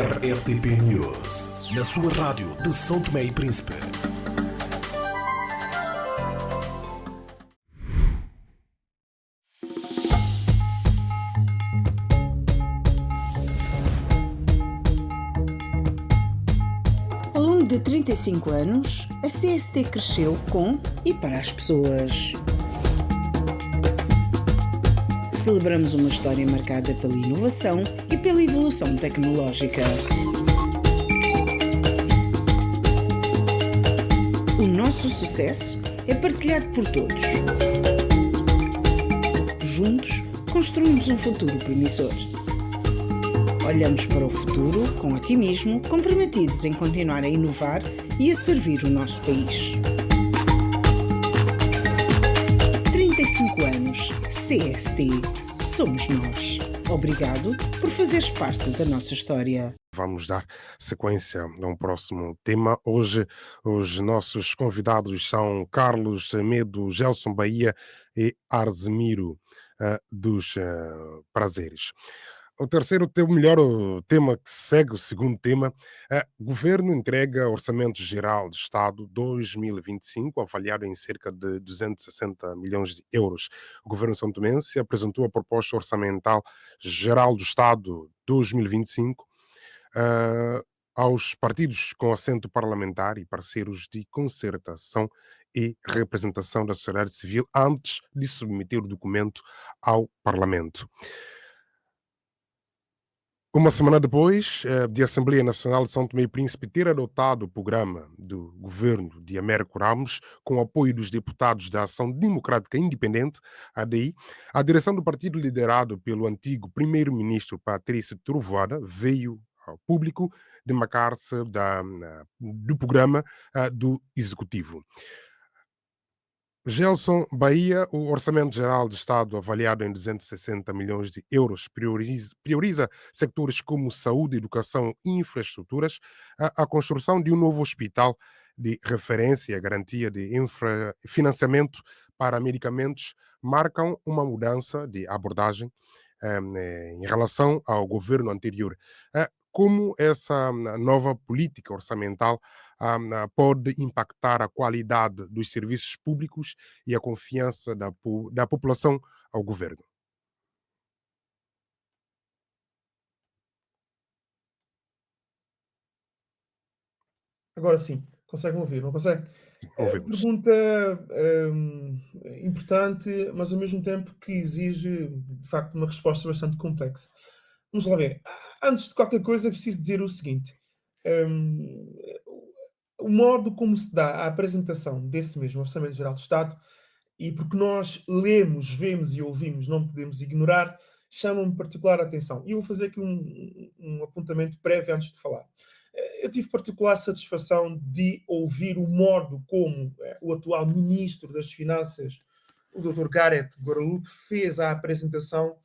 RSTP News, na sua rádio de São Tomé e Príncipe. Ao longo de 35 anos, a CST cresceu com e para as pessoas. Celebramos uma história marcada pela inovação e pela evolução tecnológica. O nosso sucesso é partilhado por todos. Juntos, construímos um futuro promissor. Olhamos para o futuro com otimismo, comprometidos em continuar a inovar e a servir o nosso país. 35 anos, CST. Somos nós. Obrigado por fazeres parte da nossa história. Vamos dar sequência a um próximo tema. Hoje, os nossos convidados são Carlos Medo, Gelson Bahia e Arzemiro dos Prazeres. O terceiro, o melhor tema que segue, o segundo tema, Governo entrega Orçamento Geral de Estado 2025, avaliado em cerca de 260 milhões de euros. O Governo santomense apresentou a proposta orçamental geral do Estado 2025 aos partidos com assento parlamentar e parceiros de concertação e representação da sociedade civil antes de submeter o documento ao Parlamento. Uma semana depois de a Assembleia Nacional de São Tomé e Príncipe ter adotado o programa do governo de Américo Ramos, com o apoio dos deputados da Ação Democrática Independente, ADI, a direção do partido liderado pelo antigo primeiro-ministro Patrício Trovoada veio ao público demarcar-se do programa do Executivo. Gelson Bahia, o Orçamento Geral de Estado, avaliado em 260 milhões de euros, prioriza sectores como saúde, educação e infraestruturas, a construção de um novo hospital de referência e a garantia de financiamento para medicamentos marcam uma mudança de abordagem em relação ao governo anterior. Como essa nova política orçamental pode impactar a qualidade dos serviços públicos e a confiança da população ao governo? Agora sim, consegue-me ouvir, não consegue? Ouvimos. Pergunta importante, mas ao mesmo tempo que exige, de facto, uma resposta bastante complexa. Vamos lá ver. Antes de qualquer coisa, é preciso dizer o seguinte: hum, o modo como se dá a apresentação desse mesmo Orçamento Geral do Estado, e porque nós lemos, vemos e ouvimos, não podemos ignorar, chama-me particular a atenção. E eu vou fazer aqui um apontamento prévio antes de falar. Eu tive particular satisfação de ouvir o modo como o atual Ministro das Finanças, o Dr. Gareth Guadalupe, fez a apresentação,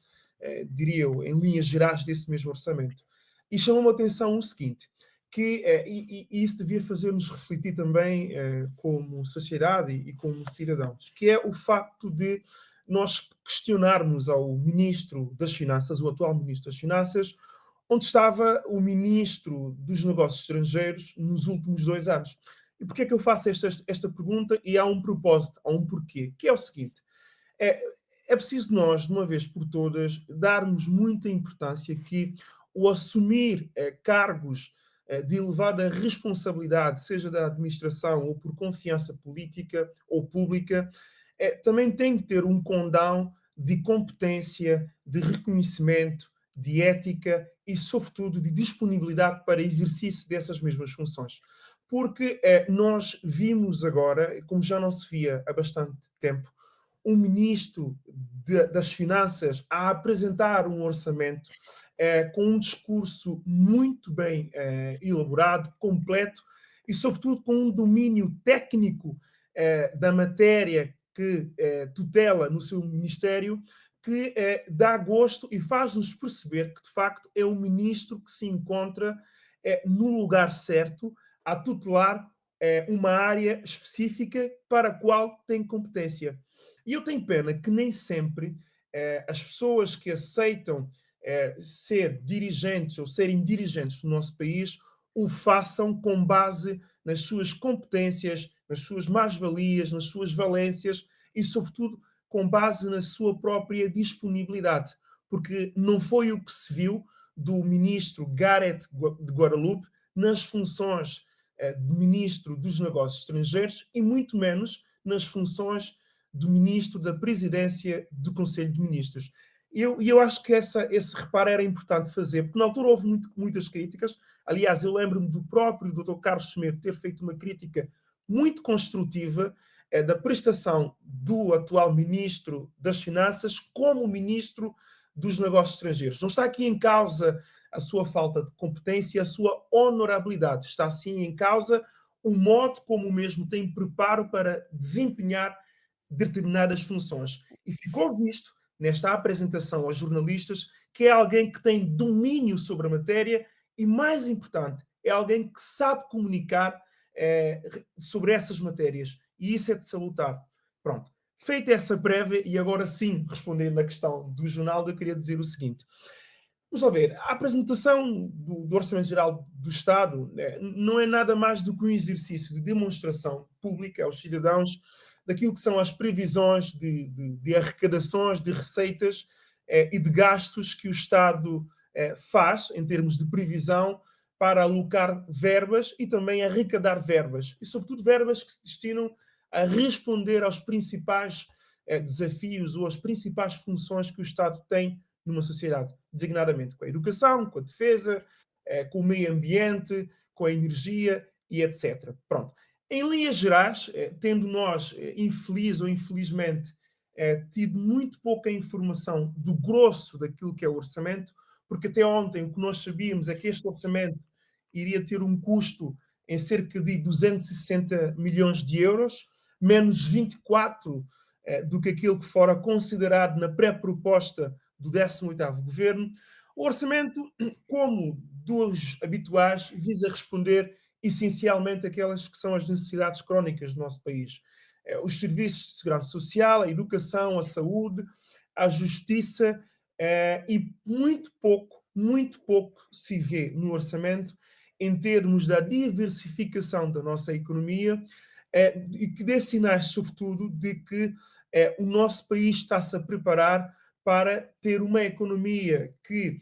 diria eu, em linhas gerais desse mesmo orçamento. E chamou-me a atenção o seguinte, que e isso devia fazer-nos refletir também como sociedade e como cidadãos, que é o facto de nós questionarmos ao Ministro das Finanças, o atual Ministro das Finanças, onde estava o Ministro dos Negócios Estrangeiros nos últimos 2 anos. E porquê é que eu faço esta pergunta? E há um propósito, há um porquê, que é o seguinte: é, é preciso nós, de uma vez por todas, darmos muita importância que o assumir cargos de elevada responsabilidade, seja da administração ou por confiança política ou pública, também tem que ter um condão de competência, de reconhecimento, de ética e, sobretudo, de disponibilidade para exercício dessas mesmas funções. Porque nós vimos agora, como já não se via há bastante tempo, um ministro das Finanças a apresentar um orçamento com um discurso muito bem elaborado, completo e, sobretudo, com um domínio técnico da matéria que tutela no seu ministério, que dá gosto e faz-nos perceber que, de facto, é um ministro que se encontra no lugar certo a tutelar uma área específica para a qual tem competência. E eu tenho pena que nem sempre as pessoas que aceitam ser dirigentes ou serem dirigentes do nosso país, o façam com base nas suas competências, nas suas mais-valias, nas suas valências e, sobretudo, com base na sua própria disponibilidade. Porque não foi o que se viu do ministro Gareth de Guadalupe nas funções de ministro dos Negócios Estrangeiros e muito menos nas funções do ministro da Presidência do Conselho de Ministros. E eu acho que esse reparo era importante fazer, porque na altura houve muitas críticas. Aliás, eu lembro-me do próprio Dr. Carlos Semedo ter feito uma crítica muito construtiva da prestação do atual Ministro das Finanças como Ministro dos Negócios Estrangeiros. Não está aqui em causa a sua falta de competência, a sua honorabilidade. Está, sim, em causa o modo como o mesmo tem preparo para desempenhar determinadas funções. E ficou visto, nesta apresentação aos jornalistas, que é alguém que tem domínio sobre a matéria e, mais importante, é alguém que sabe comunicar sobre essas matérias. E isso é de salutar. Pronto. Feita essa prévia, e agora sim, respondendo na questão do jornal, eu queria dizer o seguinte. Vamos lá ver, a apresentação do Orçamento Geral do Estado não é nada mais do que um exercício de demonstração pública aos cidadãos daquilo que são as previsões de arrecadações, de receitas e de gastos que o Estado faz, em termos de previsão, para alocar verbas e também arrecadar verbas. E, sobretudo, verbas que se destinam a responder aos principais desafios ou às principais funções que o Estado tem numa sociedade, designadamente com a educação, com a defesa, com o meio ambiente, com a energia e etc. Pronto. Em linhas gerais, tendo nós, infeliz ou infelizmente, tido muito pouca informação do grosso daquilo que é o orçamento, porque até ontem o que nós sabíamos é que este orçamento iria ter um custo em cerca de 260 milhões de euros, menos 24 do que aquilo que fora considerado na pré-proposta do 18º Governo. O orçamento, como dos habituais, visa responder essencialmente aquelas que são as necessidades crónicas do nosso país. Os serviços de segurança social, a educação, a saúde, a justiça, e muito pouco se vê no orçamento em termos da diversificação da nossa economia e que dê sinais, sobretudo, de que o nosso país está-se a preparar para ter uma economia que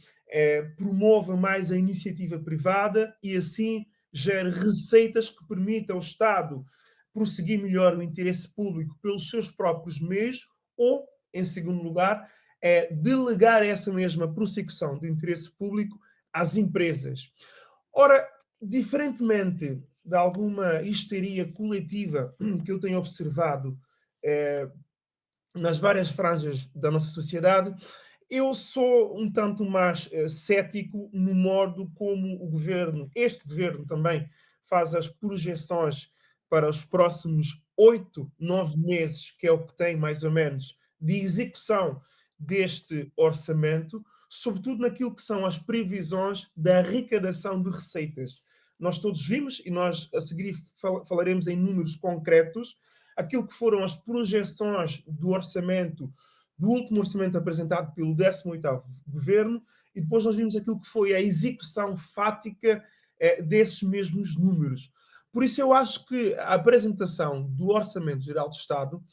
promova mais a iniciativa privada e, assim, gere receitas que permitam ao Estado prosseguir melhor o interesse público pelos seus próprios meios ou, em segundo lugar, delegar essa mesma prossecução do interesse público às empresas. Ora, diferentemente de alguma histeria coletiva que eu tenho observado nas várias franjas da nossa sociedade, eu sou um tanto mais cético no modo como o governo, este governo também, faz as projeções para os próximos 8, 9 meses, que é o que tem mais ou menos de execução deste orçamento, sobretudo naquilo que são as previsões da arrecadação de receitas. Nós todos vimos, e nós a seguir falaremos em números concretos, aquilo que foram as projeções do orçamento, do último orçamento apresentado pelo 18º Governo, e depois nós vimos aquilo que foi a execução fática desses mesmos números. Por isso eu acho que a apresentação do Orçamento Geral do Estado,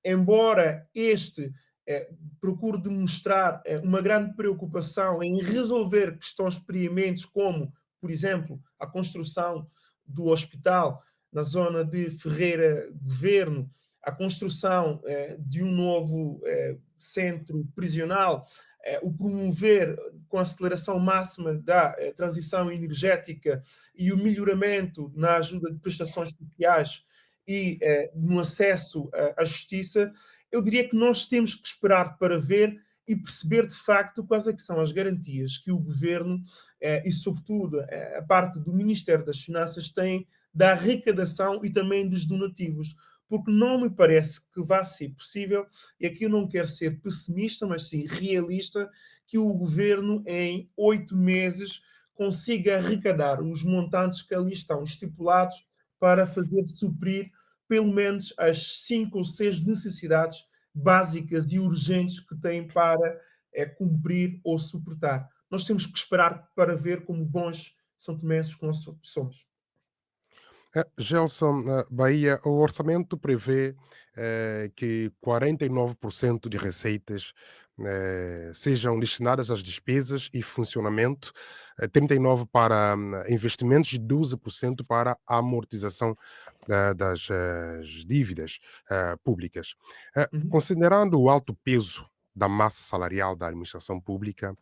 embora este procure demonstrar uma grande preocupação em resolver questões preementes, como, por exemplo, a construção do hospital na zona de Ferreira Governo, a construção de um novo centro prisional, o promover com a aceleração máxima da transição energética e o melhoramento na ajuda de prestações sociais e no acesso à justiça, eu diria que nós temos que esperar para ver e perceber de facto quais é que são as garantias que o Governo e, sobretudo, a parte do Ministério das Finanças tem da arrecadação e também dos donativos, porque não me parece que vá ser possível, e aqui eu não quero ser pessimista, mas sim realista, que o Governo em 8 meses consiga arrecadar os montantes que ali estão estipulados para fazer suprir pelo menos as 5 ou 6 necessidades básicas e urgentes que tem para cumprir ou suportar. Nós temos que esperar para ver como bons são-tomenses que nós somos. Gelson, Bahia, o orçamento prevê que 49% de receitas sejam destinadas às despesas e funcionamento, 39% para investimentos e 12% para a amortização das dívidas públicas. Uhum. Considerando o alto peso da massa salarial da administração pública,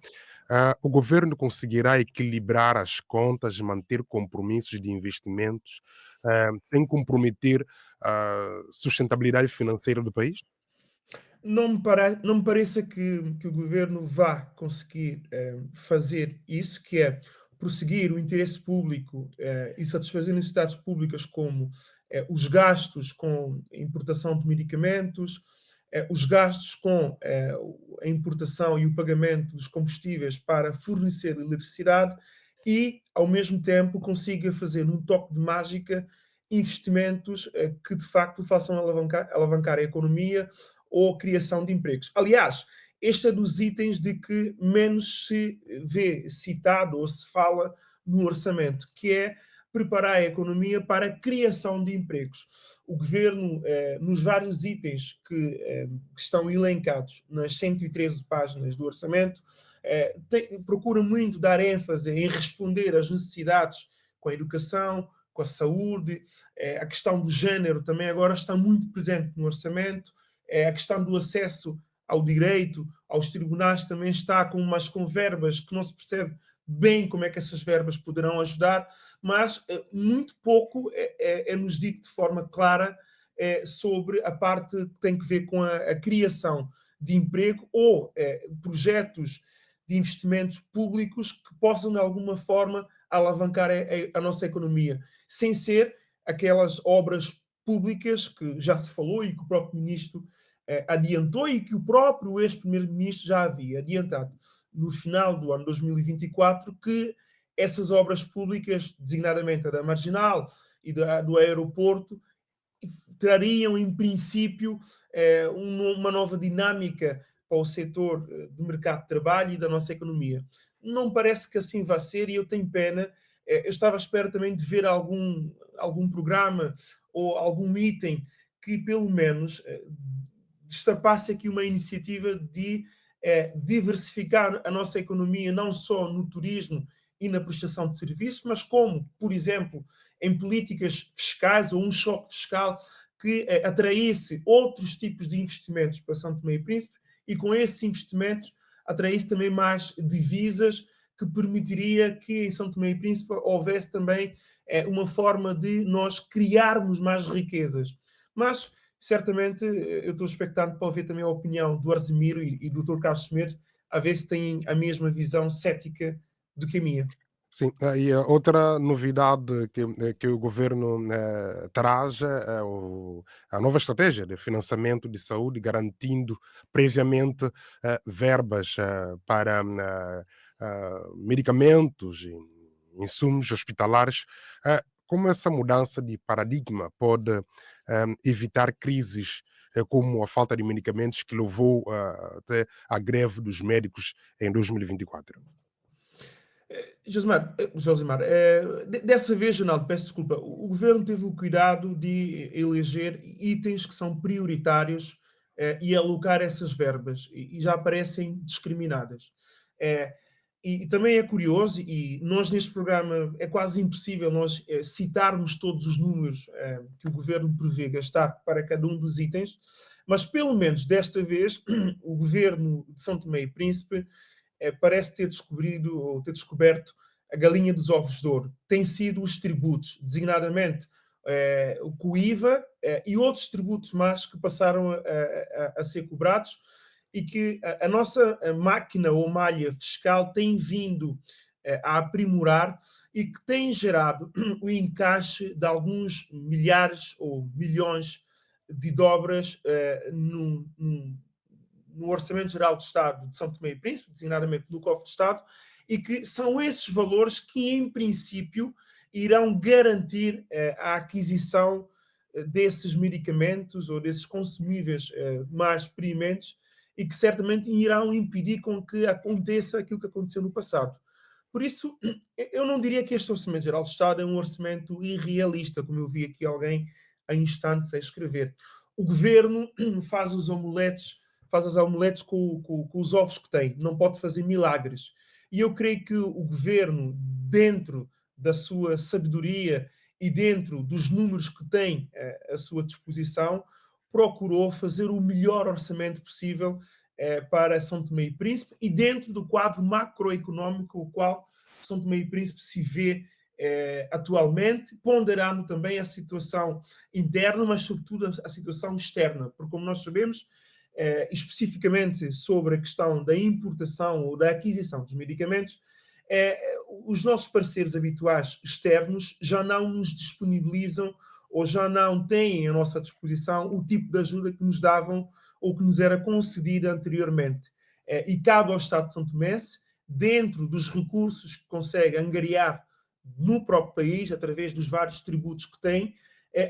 o governo conseguirá equilibrar as contas e manter compromissos de investimentos sem comprometer a sustentabilidade financeira do país? Não me pareça que o governo vá conseguir fazer isso, que é prosseguir o interesse público e satisfazer necessidades públicas como os gastos com a importação de medicamentos, os gastos com a importação e o pagamento dos combustíveis para fornecer eletricidade e, ao mesmo tempo, consiga fazer num toque de mágica investimentos que de facto façam alavancar a economia ou criação de empregos. Aliás, este é dos itens de que menos se vê citado ou se fala no orçamento, que é preparar a economia para a criação de empregos. O governo, nos vários itens que estão elencados nas 113 páginas do orçamento, procura muito dar ênfase em responder às necessidades com a educação, com a saúde, a questão do género também agora está muito presente no orçamento, a questão do acesso ao direito, aos tribunais também está com verbas que não se percebe bem como é que essas verbas poderão ajudar, mas muito pouco nos dito de forma clara sobre a parte que tem que ver com a criação de emprego ou projetos de investimentos públicos que possam, de alguma forma, alavancar a nossa economia, sem ser aquelas obras públicas que já se falou e que o próprio ministro adiantou e que o próprio ex-primeiro-ministro já havia adiantado no final do ano 2024, que essas obras públicas, designadamente a da Marginal e do aeroporto, trariam, em princípio, uma nova dinâmica para o setor do mercado de trabalho e da nossa economia. Não parece que assim vá ser e eu tenho pena. Eu estava à espera também de ver algum programa ou algum item que, pelo menos, destapasse aqui uma iniciativa de diversificar a nossa economia, não só no turismo e na prestação de serviços, mas como, por exemplo, em políticas fiscais ou um choque fiscal que atraísse outros tipos de investimentos para São Tomé e Príncipe e com esses investimentos atraísse também mais divisas que permitiria que em São Tomé e Príncipe houvesse também uma forma de nós criarmos mais riquezas. Mas certamente eu estou expectante para ouvir também a opinião do Arzimiro e do Dr. Carlos Semedo, a ver se têm a mesma visão cética do que a minha. Sim, e a outra novidade que o governo traz a nova estratégia de financiamento de saúde, garantindo previamente verbas para medicamentos e insumos hospitalares. Como essa mudança de paradigma pode evitar crises como a falta de medicamentos que levou até à greve dos médicos em 2024? Josimar, dessa vez, Ronaldo, peço desculpa, o governo teve o cuidado de eleger itens que são prioritários e alocar essas verbas e já aparecem discriminadas. E também é curioso, e nós neste programa é quase impossível nós citarmos todos os números que o governo prevê gastar para cada um dos itens, mas pelo menos desta vez o governo de São Tomé e Príncipe parece ter descoberto a galinha dos ovos de ouro. Tem sido os tributos, designadamente o IVA e outros tributos mais que passaram a ser cobrados e que a nossa máquina ou malha fiscal tem vindo a aprimorar e que tem gerado o encaixe de alguns milhares ou milhões de dobras no Orçamento Geral do Estado de São Tomé e Príncipe, designadamente no cofre de Estado, e que são esses valores que, em princípio, irão garantir a aquisição desses medicamentos ou desses consumíveis mais prementes e que certamente irão impedir com que aconteça aquilo que aconteceu no passado. Por isso, eu não diria que este Orçamento Geral de Estado é um orçamento irrealista, como eu vi aqui alguém há instantes a escrever. O governo faz as omeletes com os ovos que tem, não pode fazer milagres. E eu creio que o governo, dentro da sua sabedoria e dentro dos números que tem à sua disposição, procurou fazer o melhor orçamento possível para São Tomé e Príncipe e dentro do quadro macroeconómico o qual São Tomé e Príncipe se vê atualmente, ponderando também a situação interna, mas sobretudo a situação externa, porque como nós sabemos, especificamente sobre a questão da importação ou da aquisição dos medicamentos, os nossos parceiros habituais externos já não nos disponibilizam ou já não têm à nossa disposição o tipo de ajuda que nos davam ou que nos era concedida anteriormente. E cabe ao Estado de São Tomé, dentro dos recursos que consegue angariar no próprio país, através dos vários tributos que tem,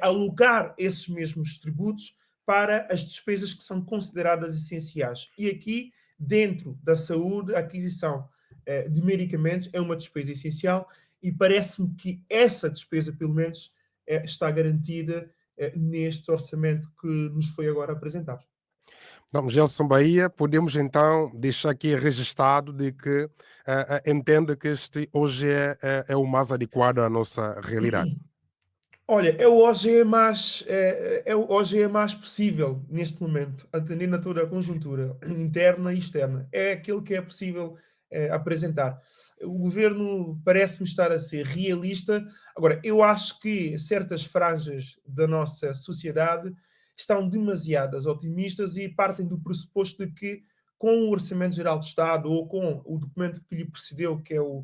alocar esses mesmos tributos para as despesas que são consideradas essenciais. E aqui, dentro da saúde, a aquisição de medicamentos é uma despesa essencial e parece-me que essa despesa, pelo menos, está garantida neste orçamento que nos foi agora apresentado. Não, Gelson Bahia, podemos então deixar aqui registado de que entende que este hoje é o mais adequado à nossa realidade. Olha, hoje é mais possível neste momento, atendendo a toda a conjuntura interna e externa. É aquele que é possível apresentar. O governo parece-me estar a ser realista. Agora, eu acho que certas franjas da nossa sociedade estão demasiadas otimistas e partem do pressuposto de que com o Orçamento Geral de Estado ou com o documento que lhe precedeu, que é o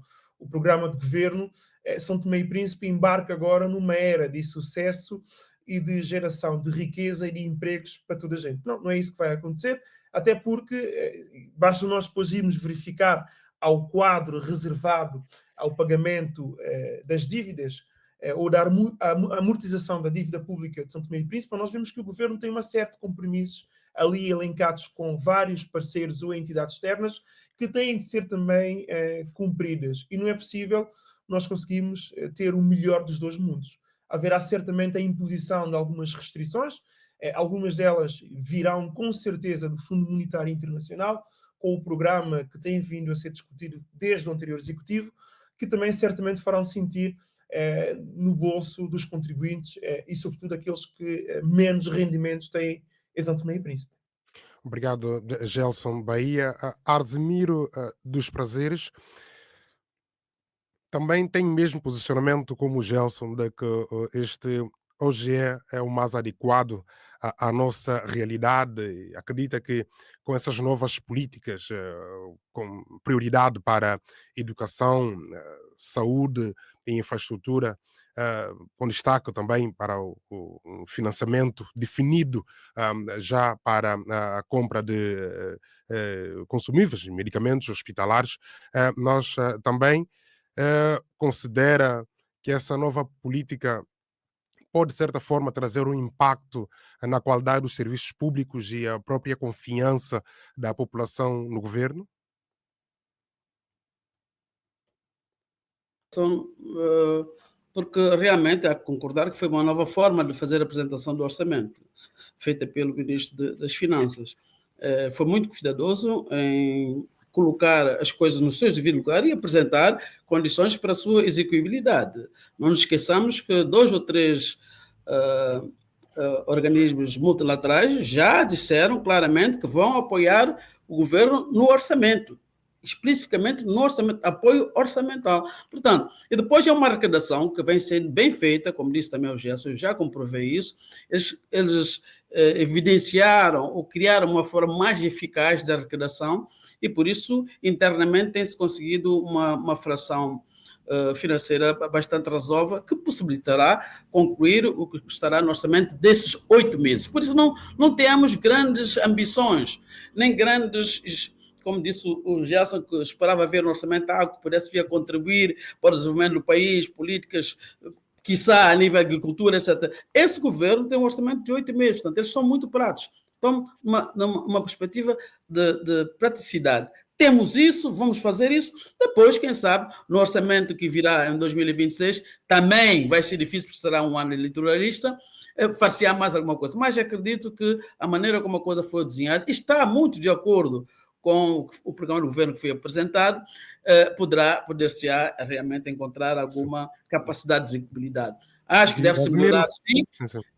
programa de governo, São Tomé e Príncipe embarca agora numa era de sucesso e de geração de riqueza e de empregos para toda a gente. Não é isso que vai acontecer, até porque basta nós depois irmos verificar ao quadro reservado ao pagamento das dívidas ou da amortização da dívida pública de São Tomé e Príncipe, nós vemos que o governo tem uma série de compromissos ali elencados com vários parceiros ou entidades externas que têm de ser também cumpridas. E não é possível nós conseguirmos ter o melhor dos dois mundos. Haverá certamente a imposição de algumas restrições, algumas delas virão com certeza do Fundo Monetário Internacional, com o programa que tem vindo a ser discutido desde o anterior executivo, que também certamente farão sentir no bolso dos contribuintes e sobretudo aqueles que menos rendimentos têm em São Tomé e Príncipe. Obrigado, Gelson Bahia. Arzimiro dos Prazeres também tem o mesmo posicionamento como o Gelson, de que este hoje é o mais adequado à nossa realidade. E acredita que com essas novas políticas, com prioridade para educação, saúde e infraestrutura, com destaque também para o financiamento definido já para a compra de consumíveis, medicamentos hospitalares, nós também considera que essa nova política pode, de certa forma, trazer um impacto na qualidade dos serviços públicos e a própria confiança da população no governo? Porque realmente há que concordar que foi uma nova forma de fazer a apresentação do orçamento, feita pelo Ministro das Finanças. Foi muito cuidadoso em colocar as coisas no seu devido lugar e apresentar condições para a sua execuibilidade. Não nos esqueçamos que 2 ou 3 organismos multilaterais já disseram claramente que vão apoiar o governo no orçamento, explicitamente no orçamento, apoio orçamental. Portanto, e depois é uma arrecadação que vem sendo bem feita, como disse também o Gerson, eu já comprovei isso, eles evidenciaram ou criaram uma forma mais eficaz de arrecadação e, por isso, internamente tem-se conseguido uma fração financeira bastante razoável que possibilitará concluir o que estará no orçamento desses 8 meses. Por isso, não temos grandes ambições, nem grandes, como disse o Gerson, que esperava ver no orçamento algo que pudesse vir a contribuir para o desenvolvimento do país, políticas, quiçá a nível de agricultura, etc. Esse governo tem um orçamento de 8 meses, portanto, eles são muito práticos. Então, uma perspectiva de praticidade. Temos isso, vamos fazer isso. Depois, quem sabe, no orçamento que virá em 2026, também vai ser difícil, porque será um ano eleitoralista, far-se-á mais alguma coisa. Mas acredito que a maneira como a coisa foi desenhada está muito de acordo com o programa do governo que foi apresentado, poder-se-á realmente encontrar alguma capacidade de execuibilidade. Acho que deve-se melhorar, sim,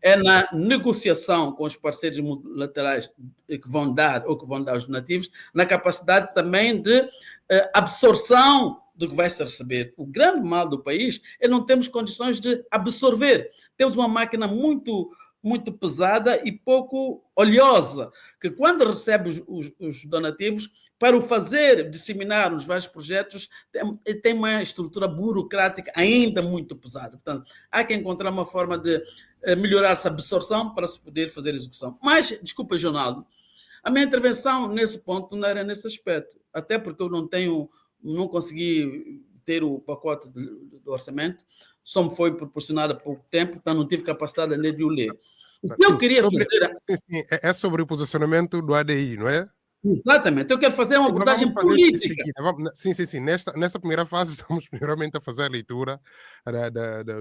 é na negociação com os parceiros multilaterais que vão dar os donativos, na capacidade também de absorção do que vai se receber. O grande mal do país é não termos condições de absorver. Temos uma máquina muito pesada e pouco oleosa, que quando recebe os donativos, para o fazer, disseminar nos vários projetos, tem uma estrutura burocrática ainda muito pesada. Portanto, há que encontrar uma forma de melhorar essa absorção para se poder fazer a execução. Mas, desculpa, Jonaldo, a minha intervenção nesse ponto não era nesse aspecto, até porque eu não consegui ter o pacote do orçamento, só me foi proporcionado há pouco tempo, então não tive capacidade nem de o ler. O que eu queria fazer... Sim, é sobre o posicionamento do ADI, não é? Exatamente, eu quero fazer uma abordagem política. Sim. Nessa primeira fase, estamos primeiramente a fazer a leitura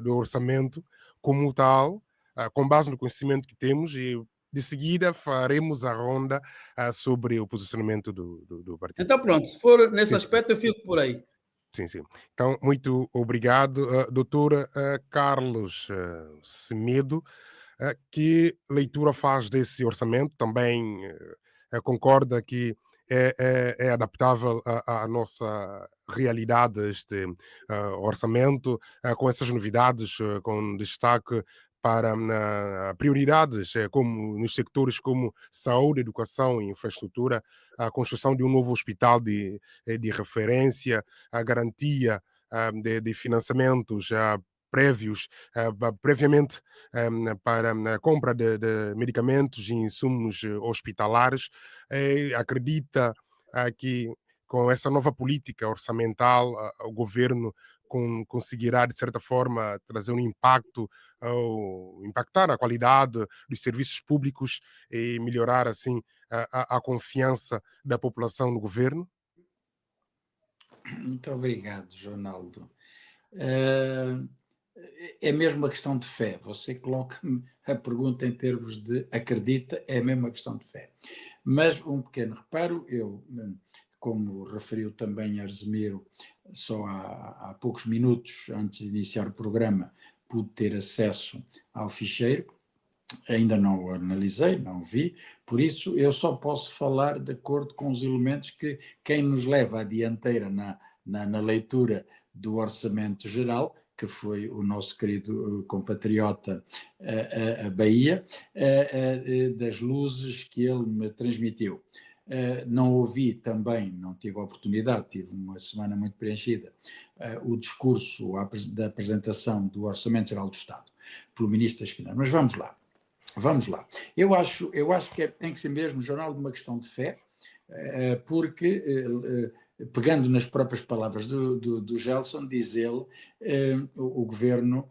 do orçamento como tal, com base no conhecimento que temos, e de seguida faremos a ronda sobre o posicionamento do partido. Então, pronto, se for nesse aspecto, eu fico por aí. Sim. Então, muito obrigado, doutor Carlos Semedo. Que leitura faz desse orçamento? Também concorda que é adaptável à nossa realidade este orçamento, com essas novidades, com destaque para prioridades como nos sectores como saúde, educação e infraestrutura, a construção de um novo hospital de referência, a garantia de financiamentos previamente para a compra de medicamentos e insumos hospitalares. Acredita que com essa nova política orçamental o governo conseguirá, de certa forma, trazer um impacto ou impactar a qualidade dos serviços públicos e melhorar, assim, a confiança da população no governo? Muito obrigado, Jonaldo. É mesmo uma questão de fé. Você coloca-me a pergunta em termos de acredita, é mesmo uma questão de fé. Mas um pequeno reparo, eu, como referiu também Arsemiro, só há poucos minutos antes de iniciar o programa, pude ter acesso ao ficheiro, ainda não o analisei, não o vi, por isso eu só posso falar de acordo com os elementos que quem nos leva à dianteira na leitura do Orçamento Geral, que foi o nosso querido compatriota a Bahia, das luzes que ele me transmitiu. Não ouvi também, não tive a oportunidade, tive uma semana muito preenchida, o discurso da apresentação do Orçamento Geral do Estado pelo Ministro das Finanças. Mas vamos lá. Eu acho que tem que ser mesmo, Jornal, de uma questão de fé, porque... pegando nas próprias palavras do Gelson, diz ele, o governo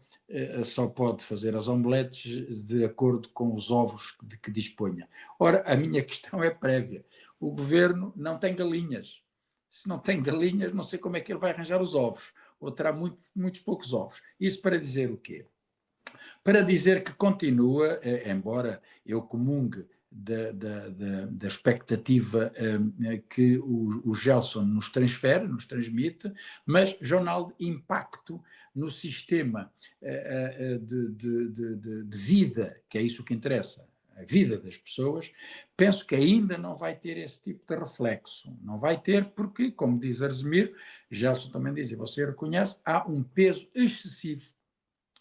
só pode fazer as omeletes de acordo com os ovos de que disponha. Ora, a minha questão é prévia. O governo não tem galinhas. Se não tem galinhas, não sei como é que ele vai arranjar os ovos. Ou terá muitos poucos ovos. Isso para dizer o quê? Para dizer que continua, embora eu comungue da expectativa que o Gelson nos transmite, mas, Jonaldo, impacto no sistema de vida, que é isso que interessa, a vida das pessoas, penso que ainda não vai ter esse tipo de reflexo. Não vai ter porque, como diz Arsemiro, Gelson também diz, e você reconhece, há um peso excessivo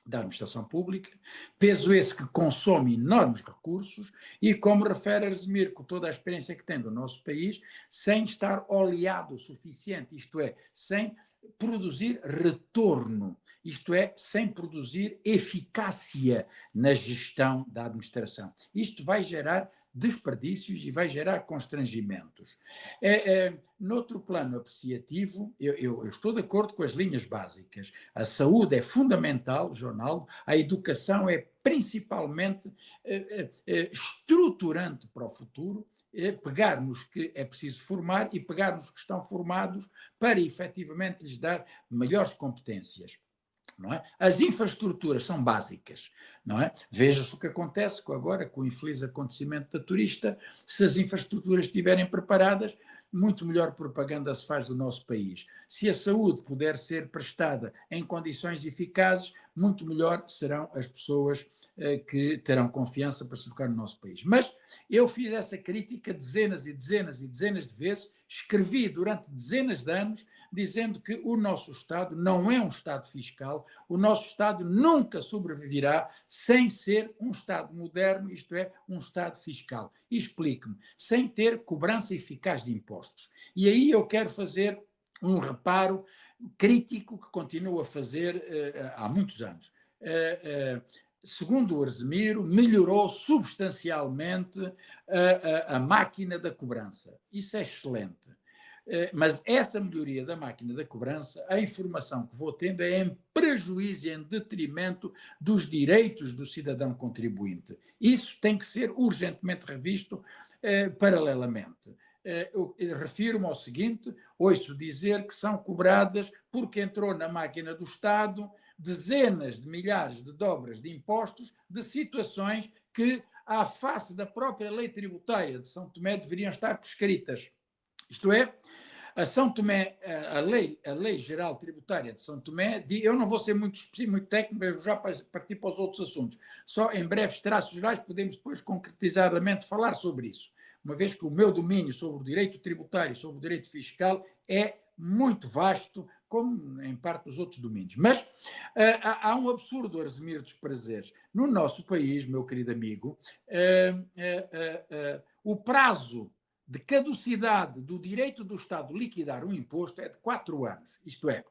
da administração pública, peso esse que consome enormes recursos e, como refere Arsemiro, com toda a experiência que tem do nosso país, sem estar oleado o suficiente, isto é, sem produzir retorno, isto é, sem produzir eficácia na gestão da administração. Isto vai gerar desperdícios e vai gerar constrangimentos. Noutro plano apreciativo, eu estou de acordo com as linhas básicas. A saúde é fundamental, Jornaldo, a educação é principalmente estruturante para o futuro, pegar nos que é preciso formar e pegar nos que estão formados para efetivamente lhes dar melhores competências. Não é? As infraestruturas são básicas, não é? Veja-se o que acontece agora com o infeliz acontecimento da turista. Se as infraestruturas estiverem preparadas, muito melhor propaganda se faz do nosso país. Se a saúde puder ser prestada em condições eficazes, muito melhor serão as pessoas que terão confiança para se educar no nosso país. Mas eu fiz essa crítica dezenas e dezenas e dezenas de vezes, escrevi durante dezenas de anos, dizendo que o nosso Estado não é um Estado fiscal, o nosso Estado nunca sobreviverá sem ser um Estado moderno, isto é, um Estado fiscal. E explique-me, sem ter cobrança eficaz de impostos. E aí eu quero fazer um reparo crítico que continuo a fazer há muitos anos. Segundo o Arsemiro, melhorou substancialmente a máquina da cobrança. Isso é excelente. Mas essa melhoria da máquina da cobrança, a informação que vou tendo é em prejuízo e em detrimento dos direitos do cidadão contribuinte. Isso tem que ser urgentemente revisto paralelamente. Eu refiro-me ao seguinte: ouço dizer que são cobradas, porque entrou na máquina do Estado, dezenas de milhares de dobras de impostos de situações que, à face da própria lei tributária de São Tomé, deveriam estar prescritas. Isto é, a São Tomé, a lei geral tributária de São Tomé, eu não vou ser muito específico, muito técnico, mas já partir para os outros assuntos. Só em breves traços gerais podemos depois concretizadamente falar sobre isso, uma vez que o meu domínio sobre o direito tributário, sobre o direito fiscal, é muito vasto, como em parte dos outros domínios. Mas há um absurdo, Arsemiro dos Prazeres. No nosso país, meu querido amigo, o prazo de caducidade do direito do Estado liquidar um imposto é de 4 anos. Isto é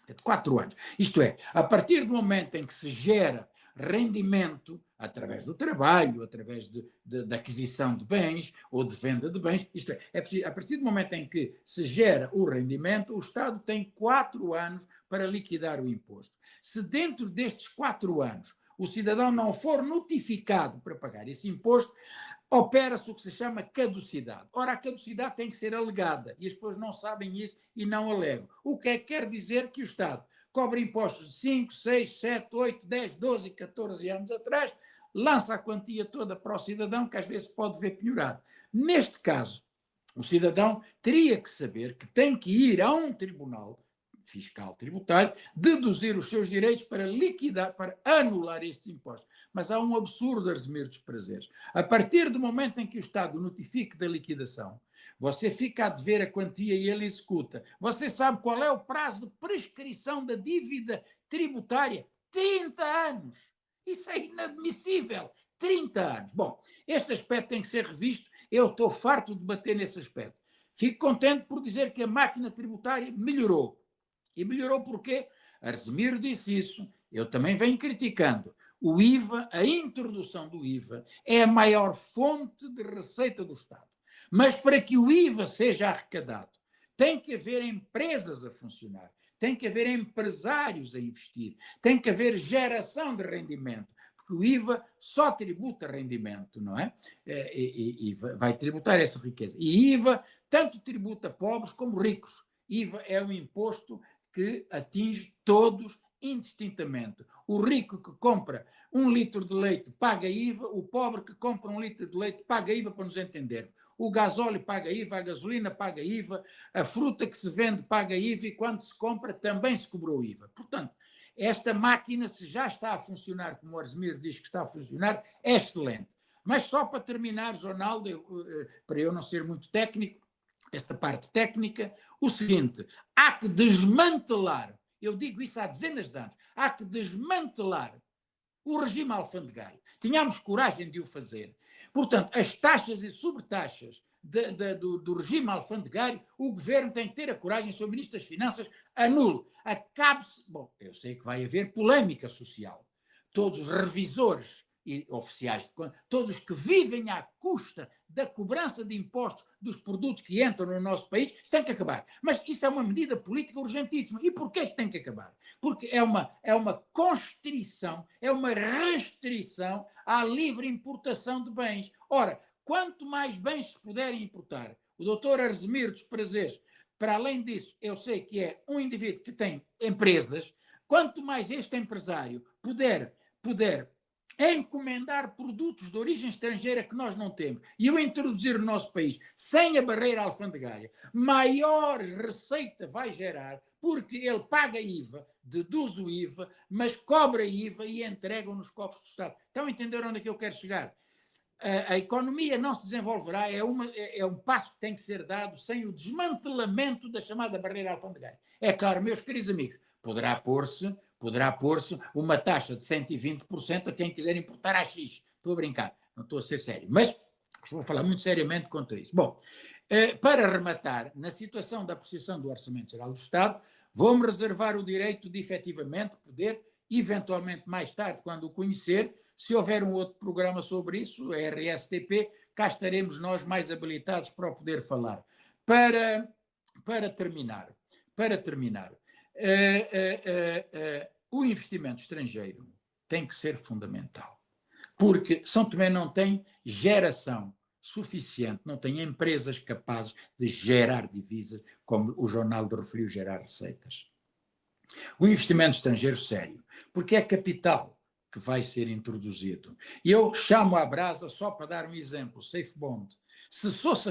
de 4 anos. Isto é, a partir do momento em que se gera rendimento através do trabalho, através da aquisição de bens ou de venda de bens, isto é a partir do momento em que se gera o rendimento, o Estado tem 4 anos para liquidar o imposto. Se dentro destes 4 anos o cidadão não for notificado para pagar esse imposto, opera-se o que se chama caducidade. Ora, a caducidade tem que ser alegada e as pessoas não sabem isso e não alegam. O que é que quer dizer? Que o Estado cobra impostos de 5, 6, 7, 8, 10, 12, 14 anos atrás, lança a quantia toda para o cidadão, que às vezes pode ver penhorado. Neste caso, o cidadão teria que saber que tem que ir a um tribunal fiscal tributário, deduzir os seus direitos para liquidar, para anular estes impostos. Mas há um absurdo, Arsemiro dos Prazeres. A partir do momento em que o Estado notifique da liquidação, você fica a dever a quantia e ele executa. Você sabe qual é o prazo de prescrição da dívida tributária? 30 anos. Isso é inadmissível. 30 anos. Bom, este aspecto tem que ser revisto. Eu estou farto de bater nesse aspecto. Fico contente por dizer que a máquina tributária melhorou. E melhorou porque Arsemiro disse isso, eu também venho criticando. O IVA, a introdução do IVA, é a maior fonte de receita do Estado. Mas para que o IVA seja arrecadado, tem que haver empresas a funcionar, tem que haver empresários a investir, tem que haver geração de rendimento, porque o IVA só tributa rendimento, não é? E vai tributar essa riqueza. E IVA tanto tributa pobres como ricos. IVA é um imposto que atinge todos indistintamente. O rico que compra 1 litro de leite paga IVA, o pobre que compra 1 litro de leite paga IVA, para nos entendermos. O gasóleo paga IVA, a gasolina paga IVA, a fruta que se vende paga IVA e quando se compra também se cobrou IVA. Portanto, esta máquina, se já está a funcionar, como o Arsemiro diz que está a funcionar, é excelente. Mas só para terminar, Ronaldo, para eu não ser muito técnico, esta parte técnica, o seguinte: há que desmantelar, eu digo isso há dezenas de anos, há que desmantelar o regime alfandegário. Tínhamos coragem de o fazer. Portanto, as taxas e sobretaxas do regime alfandegário, o governo tem que ter a coragem, o Ministro das Finanças anule. Acabe-se. Bom, eu sei que vai haver polémica social. Todos os revisores e oficiais de contas, todos os que vivem à custa da cobrança de impostos dos produtos que entram no nosso país, isso tem que acabar. Mas isso é uma medida política urgentíssima. E porquê que tem que acabar? Porque é uma constrição, é uma restrição à livre importação de bens. Ora, quanto mais bens se puderem importar, o doutor Arsemiro dos Prazeres, para além disso, eu sei que é um indivíduo que tem empresas, quanto mais este empresário puder encomendar produtos de origem estrangeira que nós não temos e o introduzir no nosso país sem a barreira alfandegária, maior receita vai gerar, porque ele paga IVA, deduz o IVA, mas cobra IVA e entrega nos cofres do Estado. Estão a entender onde é que eu quero chegar? A economia não se desenvolverá, é um passo que tem que ser dado sem o desmantelamento da chamada barreira alfandegária. É claro, meus queridos amigos, poderá pôr-se uma taxa de 120% a quem quiser importar a X. Estou a brincar, não estou a ser sério, mas vou falar muito seriamente contra isso. Bom, para rematar, na situação da apreciação do Orçamento Geral do Estado, vou-me reservar o direito de efetivamente poder, eventualmente mais tarde, quando o conhecer, se houver um outro programa sobre isso, a RSTP, cá estaremos nós mais habilitados para o poder falar. Para terminar, o investimento estrangeiro tem que ser fundamental, porque São Tomé não tem geração suficiente, não tem empresas capazes de gerar divisas, como o jornal de referiu, gerar receitas. O investimento estrangeiro sério, porque é capital que vai ser introduzido. E eu chamo à brasa, só para dar um exemplo, Safe Bond. Cessou-se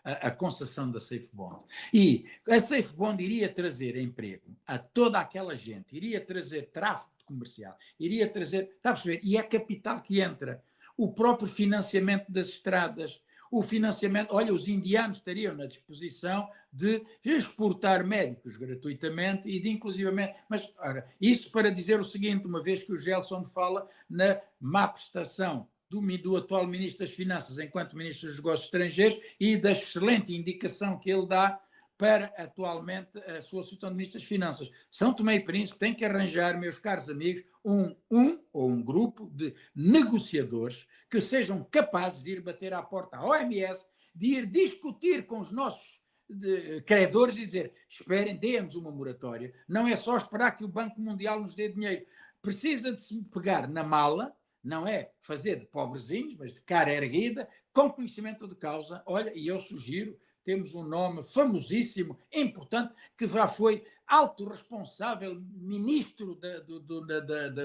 a concessão da Safe Bond. E a Safe Bond iria trazer emprego a toda aquela gente, iria trazer tráfego comercial, iria trazer, está a perceber? E é capital que entra. O próprio financiamento das estradas, o financiamento, olha, os indianos estariam na disposição de exportar médicos gratuitamente e de inclusivamente, mas ora, isso para dizer o seguinte, uma vez que o Gelson fala na má prestação do atual Ministro das Finanças enquanto Ministro dos Negócios Estrangeiros e da excelente indicação que ele dá para atualmente a sua situação de Ministro das Finanças. São Tomé e Príncipe tem que arranjar, meus caros amigos, um grupo de negociadores que sejam capazes de ir bater à porta à OMS, de ir discutir com os nossos credores e dizer, esperem, dê-nos uma moratória. Não é só esperar que o Banco Mundial nos dê dinheiro. Precisa de se pegar na mala, não é fazer de pobrezinhos, mas de cara erguida, com conhecimento de causa. Olha, e eu sugiro, temos um nome famosíssimo, importante, que já foi alto responsável, ministro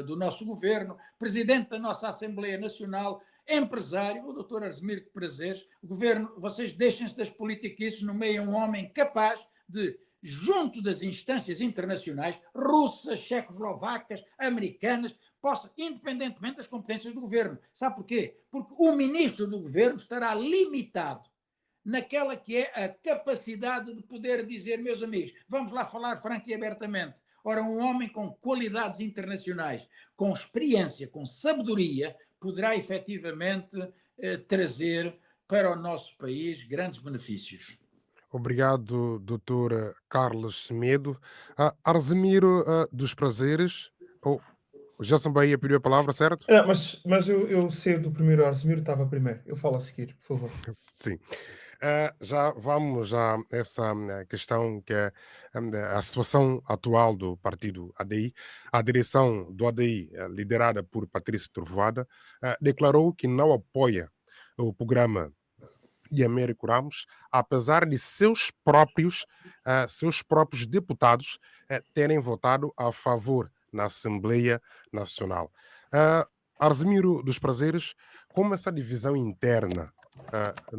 do nosso governo, presidente da nossa Assembleia Nacional, empresário, o doutor Arsemiro de Prazeres. O governo, vocês deixem-se das politiquices, nomeiam um homem capaz de, junto das instâncias internacionais, russas, checoslovacas, americanas, possa, independentemente das competências do governo. Sabe porquê? Porque o ministro do governo estará limitado naquela que é a capacidade de poder dizer, meus amigos, vamos lá falar franco e abertamente. Ora, um homem com qualidades internacionais, com experiência, com sabedoria, poderá efetivamente trazer para o nosso país grandes benefícios. Obrigado, doutor Carlos Semedo. Arsemiro dos Prazeres, o Gelson Bahia pediu a palavra, certo? Não, mas eu sei do primeiro, Arsemiro estava primeiro. Eu falo a seguir, por favor. Sim. Já vamos a essa questão que é a situação atual do partido ADI. A direção do ADI, liderada por Patrício Trovoada, declarou que não apoia o programa de Américo Ramos, apesar de seus próprios deputados terem votado a favor na Assembleia Nacional. Arsemiro dos Prazeres, como essa divisão interna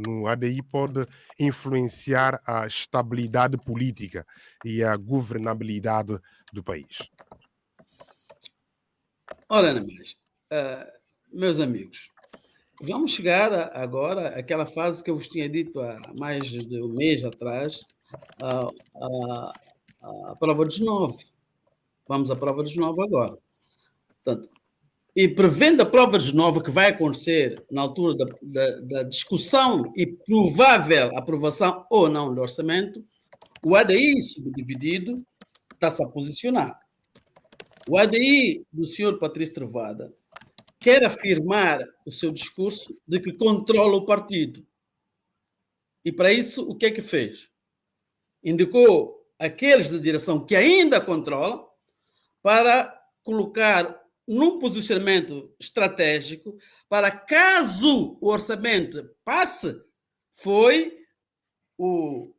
no ADI pode influenciar a estabilidade política e a governabilidade do país? Ora, não mais. Meus amigos, vamos chegar agora àquela fase que eu vos tinha dito há mais de um mês atrás, a prova dos 9. Vamos à prova dos 9 agora. Portanto, e prevendo a prova dos 9 que vai acontecer na altura da discussão e provável aprovação ou não do orçamento, o ADI subdividido está-se a posicionar. O ADI do senhor Patrício Trovoada quer afirmar o seu discurso de que controla o partido. E para isso, o que é que fez? Indicou aqueles da direção que ainda controlam para colocar num posicionamento estratégico para caso o orçamento passe, foi o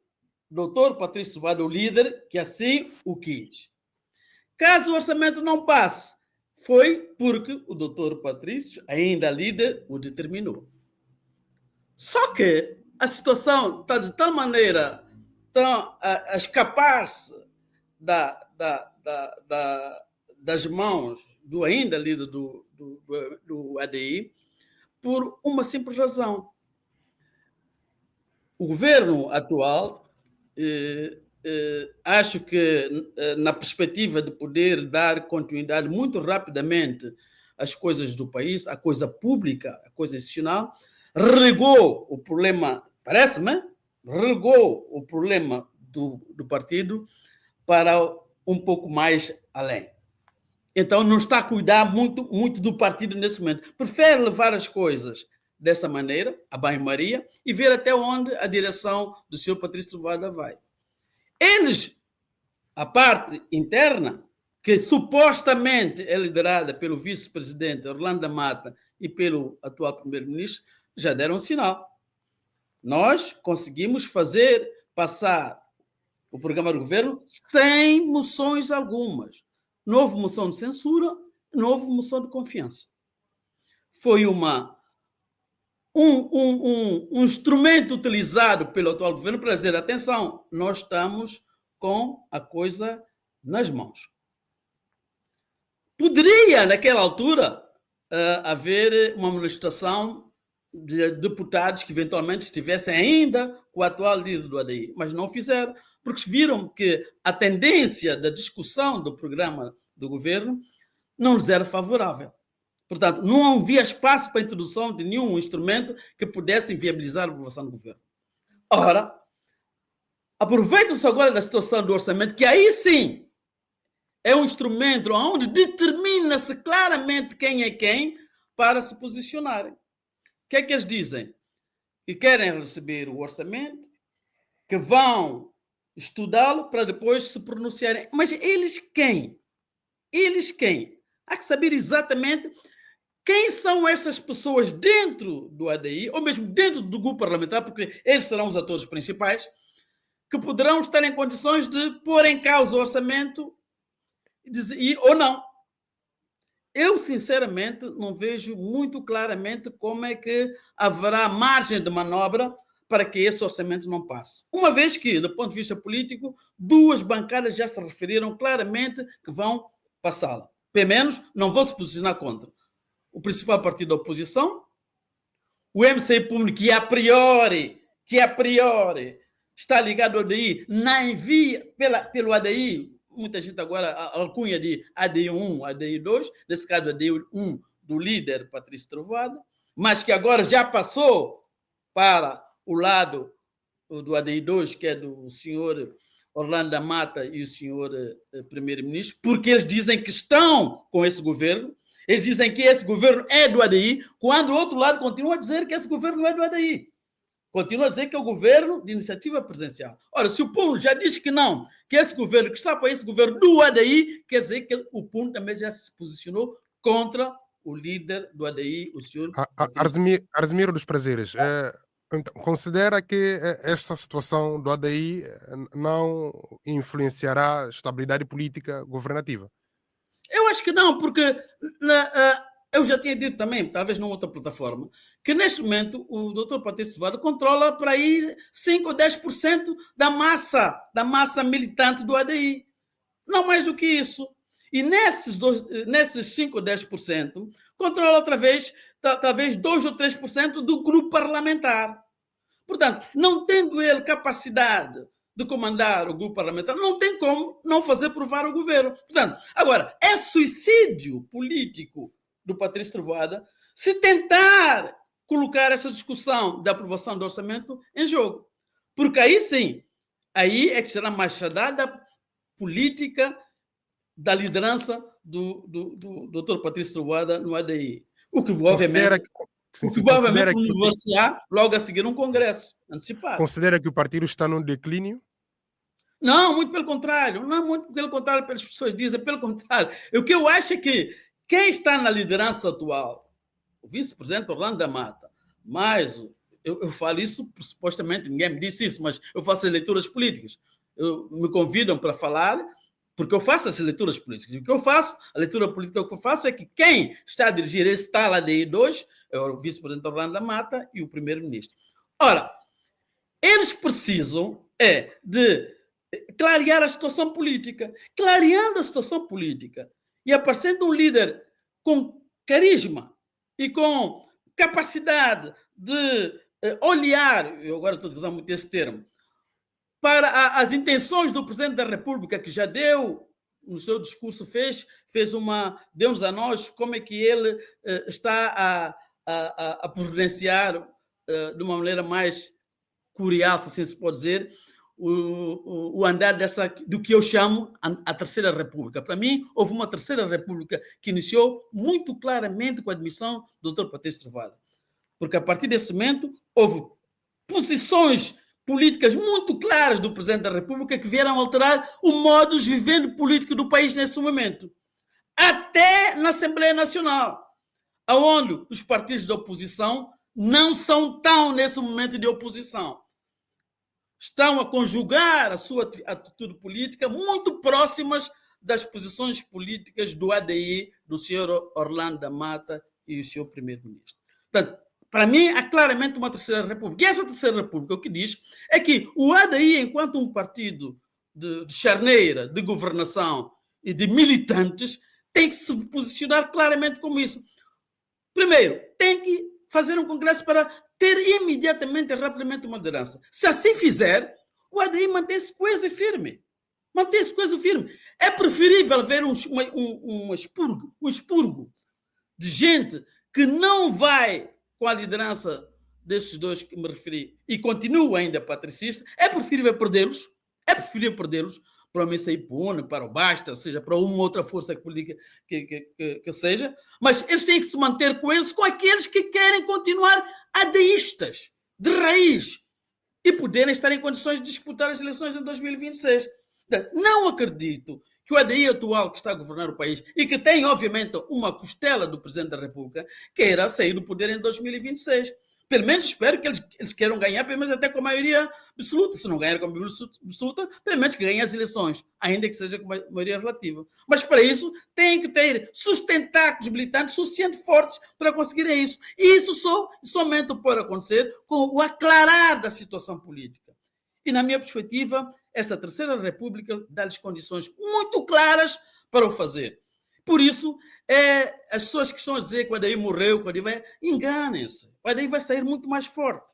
doutor Patrício Vada, o líder, que assim o quis. Caso o orçamento não passe, foi porque o doutor Patrício, ainda líder, o determinou. Só que a situação está de tal maneira a escapar-se das mãos do ainda líder do ADI por uma simples razão. O governo atual, acho que na perspectiva de poder dar continuidade muito rapidamente às coisas do país, à coisa pública, à coisa institucional, relegou o problema, parece-me, relegou o problema do partido para um pouco mais além. Então não está a cuidar muito do partido nesse momento. Prefere levar as coisas dessa maneira, a banho-maria, e ver até onde a direção do senhor Patrício Trovoada vai. Eles, a parte interna, que supostamente é liderada pelo vice-presidente Orlando da Mata e pelo atual primeiro-ministro, já deram um sinal. Nós conseguimos fazer passar o programa do governo sem moções algumas. Não houve moção de censura, não houve moção de confiança. Foi um instrumento utilizado pelo atual governo para dizer, atenção, nós estamos com a coisa nas mãos. Poderia, naquela altura, haver uma manifestação de deputados que eventualmente estivessem ainda com o atual líder do ADI, mas não fizeram, porque viram que a tendência da discussão do programa do governo não lhes era favorável. Portanto, não havia espaço para a introdução de nenhum instrumento que pudesse viabilizar a aprovação do governo. Ora, aproveita-se agora da situação do orçamento, que aí sim é um instrumento onde determina-se claramente quem é quem para se posicionarem. O que é que eles dizem? Que querem receber o orçamento, que vão estudá-lo para depois se pronunciarem. Mas eles quem? Eles quem? Há que saber exatamente quem são essas pessoas dentro do ADI, ou mesmo dentro do grupo parlamentar, porque eles serão os atores principais, que poderão estar em condições de pôr em causa o orçamento ou não. Eu, sinceramente, não vejo muito claramente como é que haverá margem de manobra para que esse orçamento não passe. Uma vez que, do ponto de vista político, duas bancadas já se referiram claramente que vão passá-la. Pelo menos não vão se posicionar contra. O principal partido da oposição, o MCI Público, que a priori está ligado ao ADI, na envia pelo ADI, muita gente agora alcunha de ADI1, ADI2, nesse caso ADI1 do líder Patrício Trovoada, mas que agora já passou para o lado do ADI2, que é do senhor Orlando da Mata e o senhor primeiro-ministro, porque eles dizem que estão com esse governo, eles dizem que esse governo é do ADI, quando o outro lado continua a dizer que esse governo não é do ADI. Continua a dizer que é o governo de iniciativa presidencial. Ora, se o PUN já diz que não, que esse governo, que está para esse governo do ADI, quer dizer que o PUN também já se posicionou contra o líder do ADI, o senhor... Arsemiro dos Prazeres, então, considera que esta situação do ADI não influenciará a estabilidade política governativa? Eu acho que não, porque eu já tinha dito também, talvez numa outra plataforma, que neste momento o doutor Patrício Trovoada controla para aí 5 ou 10% da massa militante do ADI. Não mais do que isso. E nesses 5 ou 10%, controla talvez 2 ou 3% do grupo parlamentar. Portanto, não tendo ele capacidade de comandar o grupo parlamentar, não tem como não fazer provar o governo. Portanto, agora, é suicídio político do Patrício Trovoada se tentar colocar essa discussão da aprovação do orçamento em jogo. Porque aí sim, aí é que será machadada política da liderança do Dr. Patrício Trovoada no ADI. O que, Considera obviamente, que, sim, o que sim, provavelmente considera que, beneficiar logo a seguir um congresso antecipado. considera que o partido está num declínio? Não, muito pelo contrário. Não, muito pelo contrário, pelas pessoas dizem, pelo contrário. O que eu acho é que quem está na liderança atual, o vice-presidente Orlando da Mata, mas eu falo isso, supostamente ninguém me disse isso, mas eu faço as leituras políticas. Me convidam para falar, porque eu faço as leituras políticas. O que eu faço, a leitura política que eu faço é que quem está a dirigir esse tal ADI 2 é o vice-presidente Orlando da Mata e o primeiro-ministro. Ora, eles precisam de clarear a situação política. Clareando a situação política e aparecendo um líder com carisma e com capacidade de olhar, eu agora estou usando muito esse termo, para as intenções do Presidente da República, que já deu, no seu discurso, deu-nos a nós como é que ele está a providenciar de uma maneira mais curiosa, assim se pode dizer, o andar do que eu chamo a Terceira República. Para mim, houve uma Terceira República que iniciou muito claramente com a admissão do Dr. Patrício Trovoada. Porque a partir desse momento houve posições políticas muito claras do Presidente da República que vieram alterar o modus vivendi político do país nesse momento. Até na Assembleia Nacional, onde os partidos de oposição não são tão nesse momento de oposição. Estão a conjugar a sua atitude política muito próximas das posições políticas do ADI, do senhor Orlando da Mata e o senhor primeiro-ministro. Portanto, para mim, há claramente uma Terceira República. E essa Terceira República, o que diz é que o ADI, enquanto um partido de charneira, de governação e de militantes, tem que se posicionar claramente como isso. Primeiro, tem que fazer um congresso para ter imediatamente e rapidamente uma liderança. Se assim fizer, o ADI mantém-se coeso e firme. Mantém-se coeso e firme. É preferível ver um expurgo de gente que não vai com a liderança desses dois que me referi e continua ainda patricista. É preferível perdê-los. Para o MSI-PUN, para o Basta, ou seja, para uma outra força política que seja, mas eles têm que se manter coesos com aqueles que querem continuar adeístas, de raiz, e poderem estar em condições de disputar as eleições em 2026. Não acredito que o ADI atual que está a governar o país e que tem, obviamente, uma costela do Presidente da República, queira sair do poder em 2026. Pelo menos espero que eles queiram ganhar, pelo menos até com a maioria absoluta. Se não ganhar com a maioria absoluta, pelo menos que ganhem as eleições, ainda que seja com maioria relativa. Mas para isso, tem que ter sustentáculos militantes suficientemente fortes para conseguirem isso. E isso somente pode acontecer com o aclarar da situação política. E, na minha perspectiva, essa Terceira República dá-lhes condições muito claras para o fazer. Por isso, as pessoas que estão a dizer que o ADI morreu, que o ADI vai... Enganem-se. O ADI vai sair muito mais forte.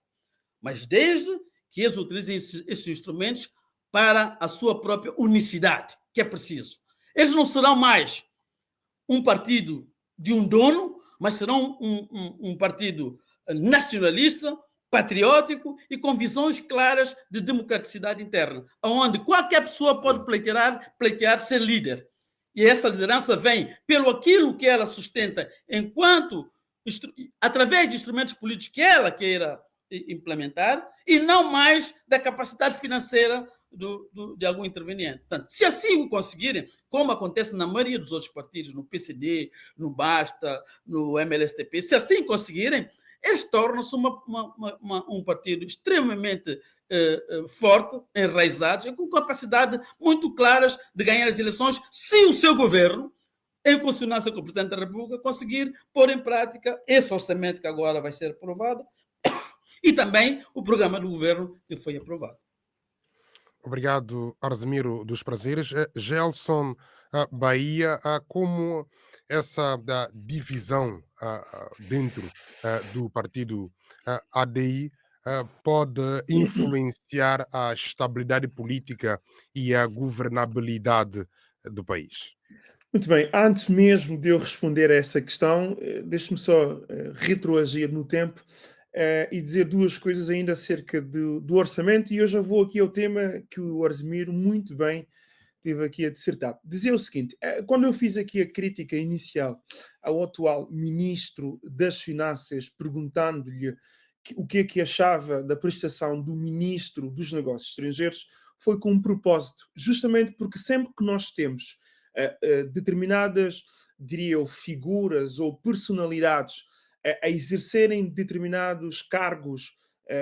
Mas desde que eles utilizem esses instrumentos para a sua própria unicidade, que é preciso. Eles não serão mais um partido de um dono, mas serão um partido nacionalista, patriótico e com visões claras de democraticidade interna, onde qualquer pessoa pode pleitear ser líder. E essa liderança vem pelo aquilo que ela sustenta através de instrumentos políticos que ela queira implementar e não mais da capacidade financeira de algum interveniente. Portanto, se assim o conseguirem, como acontece na maioria dos outros partidos, no PCD, no Basta, no MLSTP, se assim conseguirem, eles tornam-se um partido extremamente forte, enraizado, com capacidade muito claras de ganhar as eleições, se o seu governo, em consonância com o Presidente da República, conseguir pôr em prática esse orçamento que agora vai ser aprovado e também o programa do governo que foi aprovado. Obrigado, Arzimiro dos Prazeres. Gelson Bahia, como essa divisão dentro do partido ADI pode influenciar a estabilidade política e a governabilidade do país? Muito bem, antes mesmo de eu responder a essa questão, deixe-me só retroagir no tempo e dizer duas coisas ainda acerca do orçamento, e eu já vou aqui ao tema que o Arzimiro muito bem estive aqui a dissertar. Dizia o seguinte, quando eu fiz aqui a crítica inicial ao atual Ministro das Finanças, perguntando-lhe o que é que achava da prestação do Ministro dos Negócios Estrangeiros, foi com um propósito, justamente porque sempre que nós temos determinadas, diria eu, figuras ou personalidades a exercerem determinados cargos,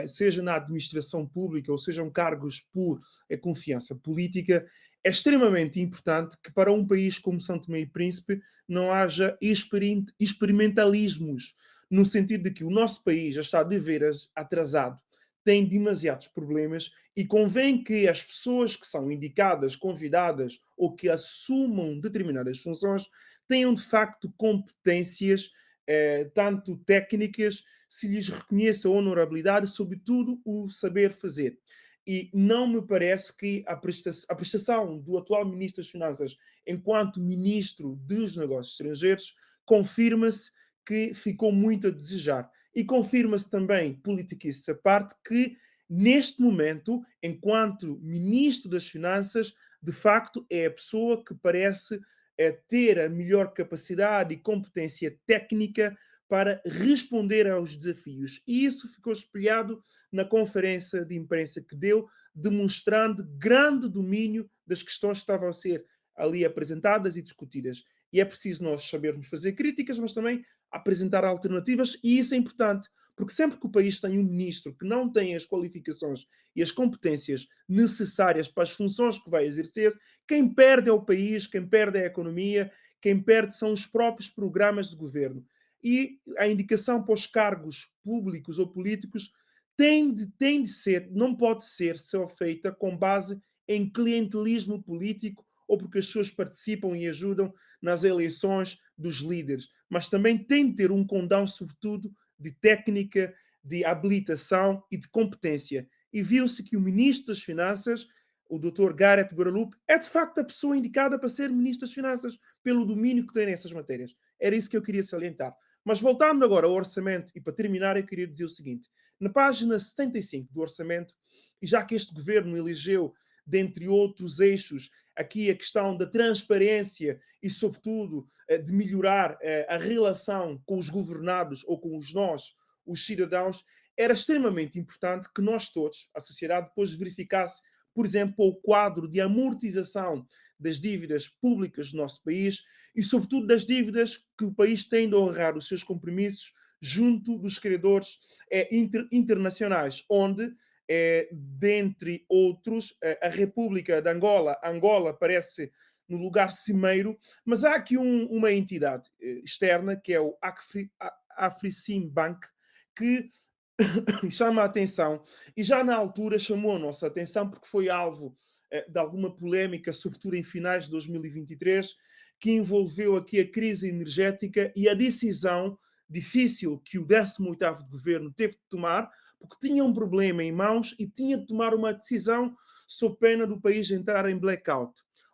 seja na administração pública ou sejam cargos por confiança política, é extremamente importante que para um país como São Tomé e Príncipe não haja experimentalismos, no sentido de que o nosso país já está de veras atrasado, tem demasiados problemas e convém que as pessoas que são indicadas, convidadas ou que assumam determinadas funções tenham de facto competências tanto técnicas, se lhes reconheça a honorabilidade, sobretudo o saber fazer. E não me parece que a prestação do atual Ministro das Finanças enquanto Ministro dos Negócios Estrangeiros confirma-se que ficou muito a desejar. E confirma-se também, politiquice à parte, que neste momento, enquanto Ministro das Finanças, de facto é a pessoa que parece ter a melhor capacidade e competência técnica para responder aos desafios. E isso ficou espelhado na conferência de imprensa que deu, demonstrando grande domínio das questões que estavam a ser ali apresentadas e discutidas. E é preciso nós sabermos fazer críticas, mas também apresentar alternativas, e isso é importante, porque sempre que o país tem um ministro que não tem as qualificações e as competências necessárias para as funções que vai exercer, quem perde é o país, quem perde é a economia, quem perde são os próprios programas de governo. E a indicação para os cargos públicos ou políticos tem de ser, não pode ser só feita com base em clientelismo político ou porque as pessoas participam e ajudam nas eleições dos líderes, mas também tem de ter um condão, sobretudo, de técnica, de habilitação e de competência. E viu-se que o Ministro das Finanças, o Dr. Gareth Guadalupe, é de facto a pessoa indicada para ser Ministro das Finanças, pelo domínio que tem nessas matérias. Era isso que eu queria salientar. Mas voltando agora ao orçamento, e para terminar eu queria dizer o seguinte, na página 75 do orçamento, e já que este governo elegeu, dentre outros eixos, aqui a questão da transparência e, sobretudo, de melhorar a relação com os governados ou com nós, os cidadãos, era extremamente importante que nós todos, a sociedade, depois verificasse, por exemplo, o quadro de amortização das dívidas públicas do nosso país e, sobretudo, das dívidas que o país tem de honrar os seus compromissos junto dos credores internacionais, onde dentre outros, a República de Angola. Angola aparece no lugar cimeiro, mas há aqui uma entidade externa, que é o Afreximbank, que chama a atenção, e já na altura chamou a nossa atenção, porque foi alvo de alguma polémica, sobretudo em finais de 2023, que envolveu aqui a crise energética e a decisão difícil que o 18º governo teve de tomar, porque tinha um problema em mãos e tinha de tomar uma decisão sob pena do país entrar em blackout.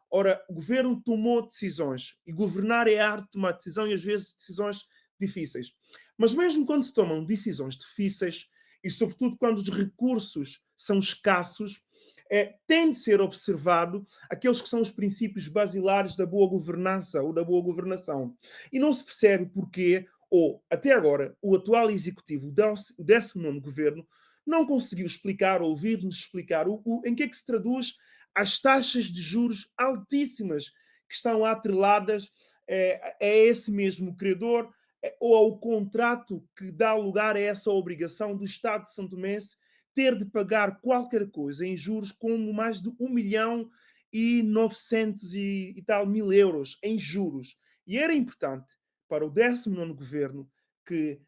Ora, o governo tomou decisões, e governar é a arte de tomar decisão e às vezes decisões difíceis. Mas mesmo quando se tomam decisões difíceis, e sobretudo quando os recursos são escassos, tem de ser observado aqueles que são os princípios basilares da boa governança ou da boa governação. E não se percebe porquê, ou até agora, o atual executivo, o 19º governo, não conseguiu explicar, ou ouvir-nos explicar em que é que se traduz as taxas de juros altíssimas que estão atreladas a esse mesmo credor, ou ao contrato que dá lugar a essa obrigação do Estado de São Tomé ter de pagar qualquer coisa em juros como mais de 1.900.000 e tal mil euros em juros. E era importante para o 19º governo, que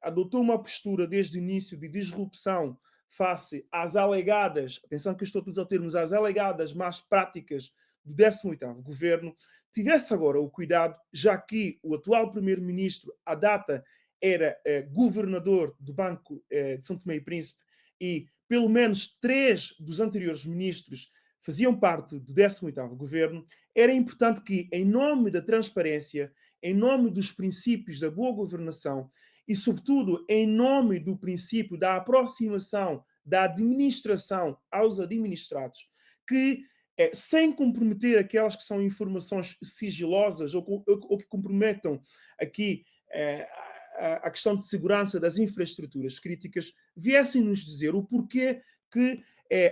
adotou uma postura desde o início de disrupção face às alegadas, atenção que eu estou a usar termos, às alegadas más práticas do 18º governo, tivesse agora o cuidado, já que o atual primeiro-ministro, à data, era governador do Banco de São Tomé e Príncipe, e pelo menos 3 dos anteriores ministros faziam parte do 18º governo, era importante que, em nome da transparência, em nome dos princípios da boa governação e, sobretudo, em nome do princípio da aproximação da administração aos administrados, que sem comprometer aquelas que são informações sigilosas ou que comprometam aqui a questão de segurança das infraestruturas críticas, viessem nos dizer o porquê que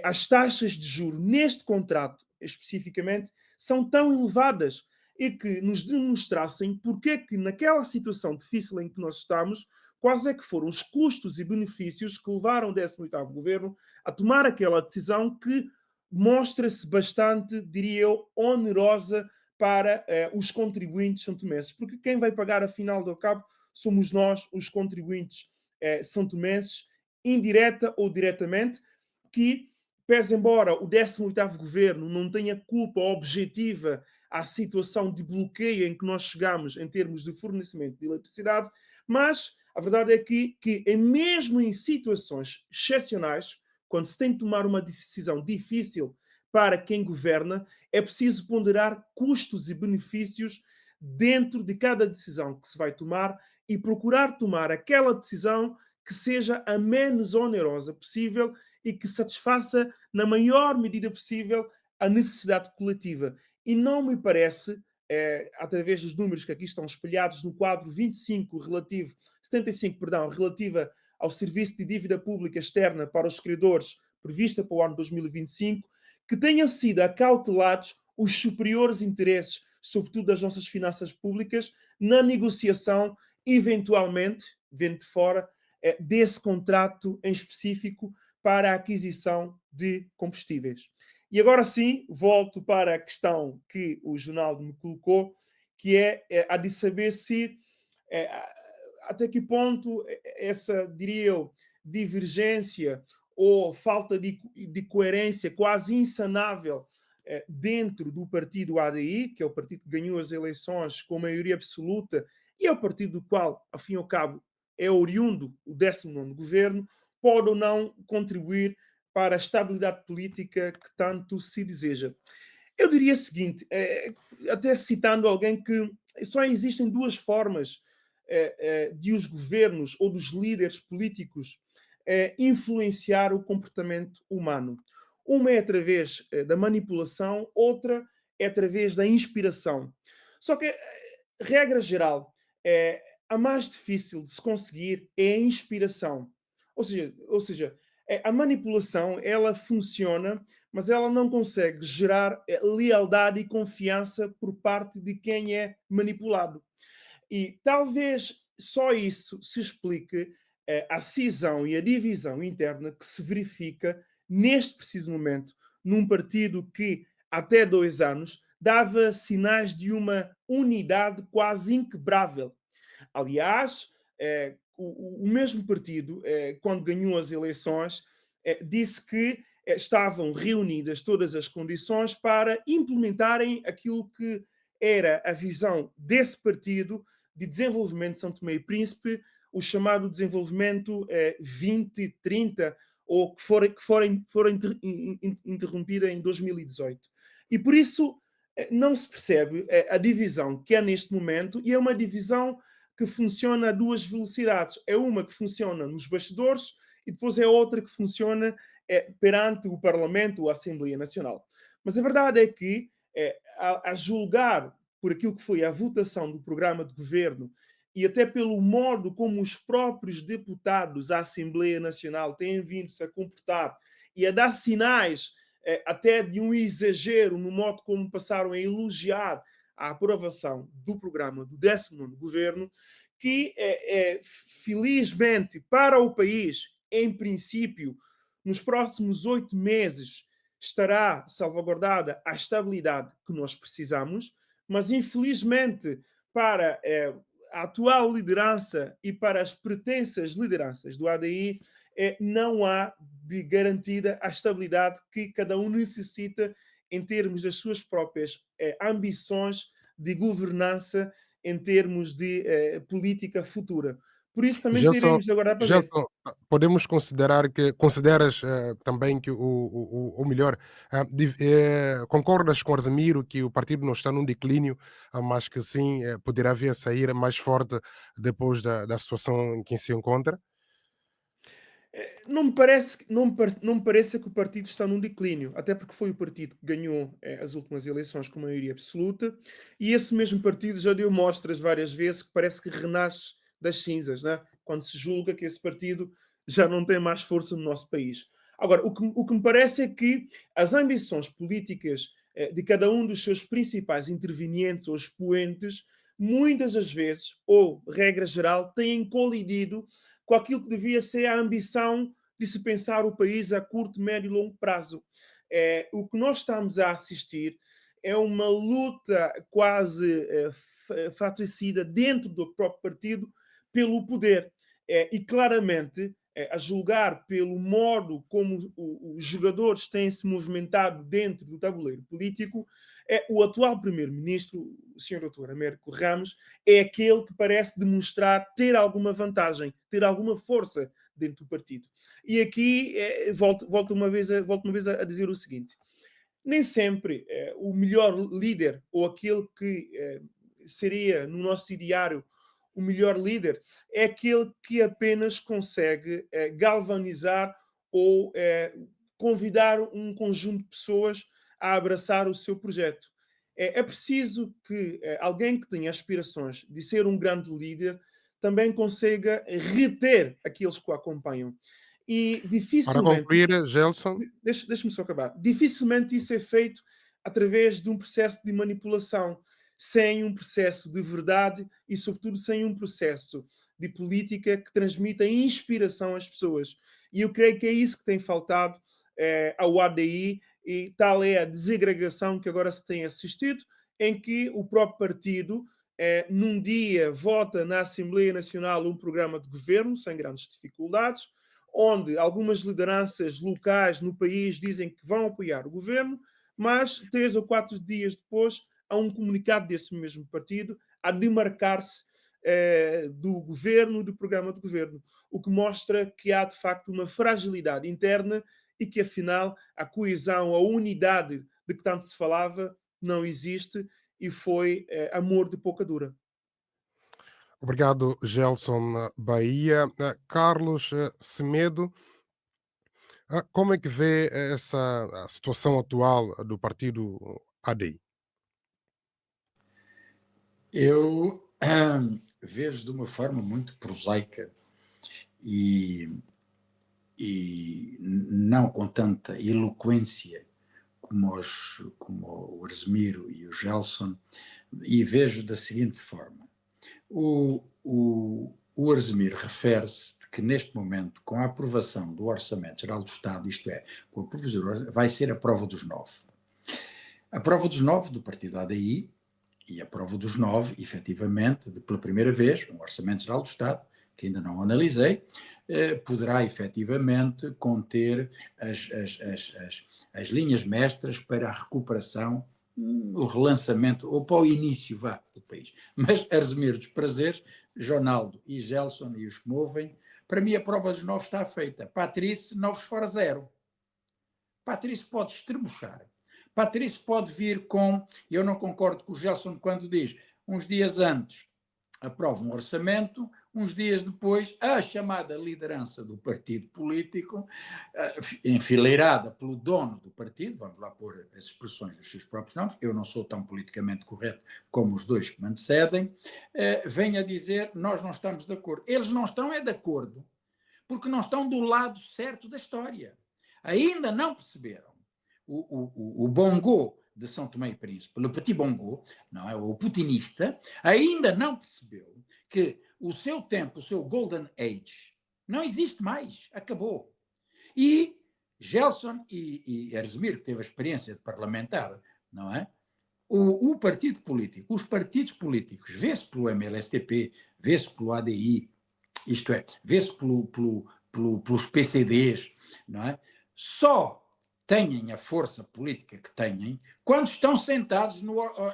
as taxas de juros neste contrato especificamente são tão elevadas e que nos demonstrassem porque que naquela situação difícil em que nós estamos, quais é que foram os custos e benefícios que levaram o 18º governo a tomar aquela decisão que mostra-se bastante, diria eu, onerosa para os contribuintes santomenses, porque quem vai pagar, afinal do cabo, somos nós, os contribuintes santomenses, indireta ou diretamente, que, pese embora o 18º governo não tenha culpa objetiva à situação de bloqueio em que nós chegamos em termos de fornecimento de eletricidade, mas a verdade é que mesmo em situações excepcionais, quando se tem de tomar uma decisão difícil para quem governa, é preciso ponderar custos e benefícios dentro de cada decisão que se vai tomar e procurar tomar aquela decisão que seja a menos onerosa possível e que satisfaça, na maior medida possível, a necessidade coletiva. E não me parece, através dos números que aqui estão espelhados no quadro 75, relativa ao serviço de dívida pública externa para os credores, prevista para o ano 2025, que tenham sido acautelados os superiores interesses, sobretudo das nossas finanças públicas, na negociação, eventualmente, vendo de fora, desse contrato em específico para a aquisição de combustíveis. E agora sim, volto para a questão que o Jonaldo me colocou, que é a de saber se até que ponto essa, diria eu, divergência ou falta de coerência quase insanável dentro do partido ADI, que é o partido que ganhou as eleições com maioria absoluta e é o partido do qual, ao fim e ao cabo, é oriundo o 19º governo, pode ou não contribuir para a estabilidade política que tanto se deseja. Eu diria o seguinte, até citando alguém, que só existem duas formas de os governos ou dos líderes políticos influenciar o comportamento humano. Uma é através da manipulação, outra é através da inspiração. Só que, regra geral, a mais difícil de se conseguir é a inspiração. Ou seja, a manipulação, ela funciona, mas ela não consegue gerar lealdade e confiança por parte de quem é manipulado. E talvez só isso se explique a cisão e a divisão interna que se verifica neste preciso momento num partido que até 2 anos dava sinais de uma unidade quase inquebrável. Aliás, o mesmo partido, quando ganhou as eleições, disse que estavam reunidas todas as condições para implementarem aquilo que era a visão desse partido de desenvolvimento de São Tomé e Príncipe, o chamado desenvolvimento 2030, ou que fora interrompida em 2018. E por isso não se percebe a divisão que há neste momento, e é uma divisão que funciona a duas velocidades. É uma que funciona nos bastidores e depois é outra que funciona perante o Parlamento ou a Assembleia Nacional. Mas a verdade é que, a julgar por aquilo que foi a votação do programa de governo e até pelo modo como os próprios deputados à Assembleia Nacional têm vindo-se a comportar e a dar sinais até de um exagero no modo como passaram a elogiar a aprovação do programa do 19º governo, que felizmente para o país, em princípio, nos próximos 8 meses estará salvaguardada a estabilidade que nós precisamos, mas infelizmente para a atual liderança e para as pretensas lideranças do ADI, não há de garantida a estabilidade que cada um necessita em termos das suas próprias ambições de governança, em termos de política futura. Por isso também teremos agora para ver. Podemos considerar que consideras também que o melhor, concordas com Arsamiro que o partido não está num declínio, mas que sim poderá vir a sair mais forte depois da situação em que se encontra? Não me parece que o partido está num declínio, até porque foi o partido que ganhou as últimas eleições com maioria absoluta, e esse mesmo partido já deu mostras várias vezes que parece que renasce das cinzas, né? Quando se julga que esse partido já não tem mais força no nosso país. Agora, o que me parece é que as ambições políticas de cada um dos seus principais intervenientes ou expoentes, muitas das vezes, ou regra geral, têm colidido com aquilo que devia ser a ambição de se pensar o país a curto, médio e longo prazo. O que nós estamos a assistir é uma luta quase fratricida dentro do próprio partido pelo poder. E claramente, a julgar pelo modo como os jogadores têm se movimentado dentro do tabuleiro político, o atual primeiro-ministro, o Sr. Dr. Américo Ramos, é aquele que parece demonstrar ter alguma vantagem, ter alguma força dentro do partido. E aqui volto uma vez a dizer o seguinte: nem sempre o melhor líder ou aquele que seria no nosso ideário o melhor líder é aquele que apenas consegue galvanizar ou convidar um conjunto de pessoas a abraçar o seu projeto. É preciso que alguém que tenha aspirações de ser um grande líder também consiga reter aqueles que o acompanham. E Para dificilmente, concluir, Gelson, deixa-me só acabar, dificilmente isso é feito através de um processo de manipulação, sem um processo de verdade e, sobretudo, sem um processo de política que transmita inspiração às pessoas. E eu creio que é isso que tem faltado ao ADI, e tal é a desagregação que agora se tem assistido, em que o próprio partido, num dia, vota na Assembleia Nacional um programa de governo, sem grandes dificuldades, onde algumas lideranças locais no país dizem que vão apoiar o governo, mas 3 ou 4 dias depois há um comunicado desse mesmo partido a demarcar-se do governo, do programa de governo, o que mostra que há de facto uma fragilidade interna e que afinal a coesão, a unidade de que tanto se falava não existe e foi amor de pouca dura. obrigado, Gelson Bahia. Carlos Semedo, como é que vê essa a situação atual do partido ADI? Eu vejo de uma forma muito prosaica e não com tanta eloquência como o Arsemiro e o Gelson, e vejo da seguinte forma. O Arsemiro refere-se de que neste momento, com a aprovação do Orçamento Geral do Estado, isto é, com a provisória, vai ser a prova dos 9. A prova dos 9 do partido ADI e a prova dos 9, efetivamente, pela primeira vez, um Orçamento Geral do Estado, que ainda não analisei, poderá efetivamente conter as linhas mestras para a recuperação, o relançamento, ou para o início, do país. Mas, Arsemiro dos prazeres, Jonaldo e Gelson e os que me ouvem, para mim a prova dos 9 está feita. Patrícia, 9 fora 0. Patrícia pode estrebuchar. Patrícia pode vir com, eu não concordo com o Gelson quando diz, uns dias antes aprova um orçamento, uns dias depois a chamada liderança do partido político, enfileirada pelo dono do partido, vamos lá pôr as expressões dos seus próprios nomes, eu não sou tão politicamente correto como os dois que me antecedem, vem a dizer, nós não estamos de acordo. Eles não estão de acordo, porque não estão do lado certo da história. Ainda não perceberam o Bongo de São Tomé e Príncipe, o Petit Bongo, não é? O putinista, ainda não percebeu que o seu tempo, o seu Golden Age, não existe mais, acabou. E Gelson e Arsemiro, que teve a experiência de parlamentar, não é? O partido político, os partidos políticos, vê-se pelo MLSTP, vê-se pelo ADI, isto é, vê-se pelos PCDs, não é? Só têm a força política que têm quando estão sentados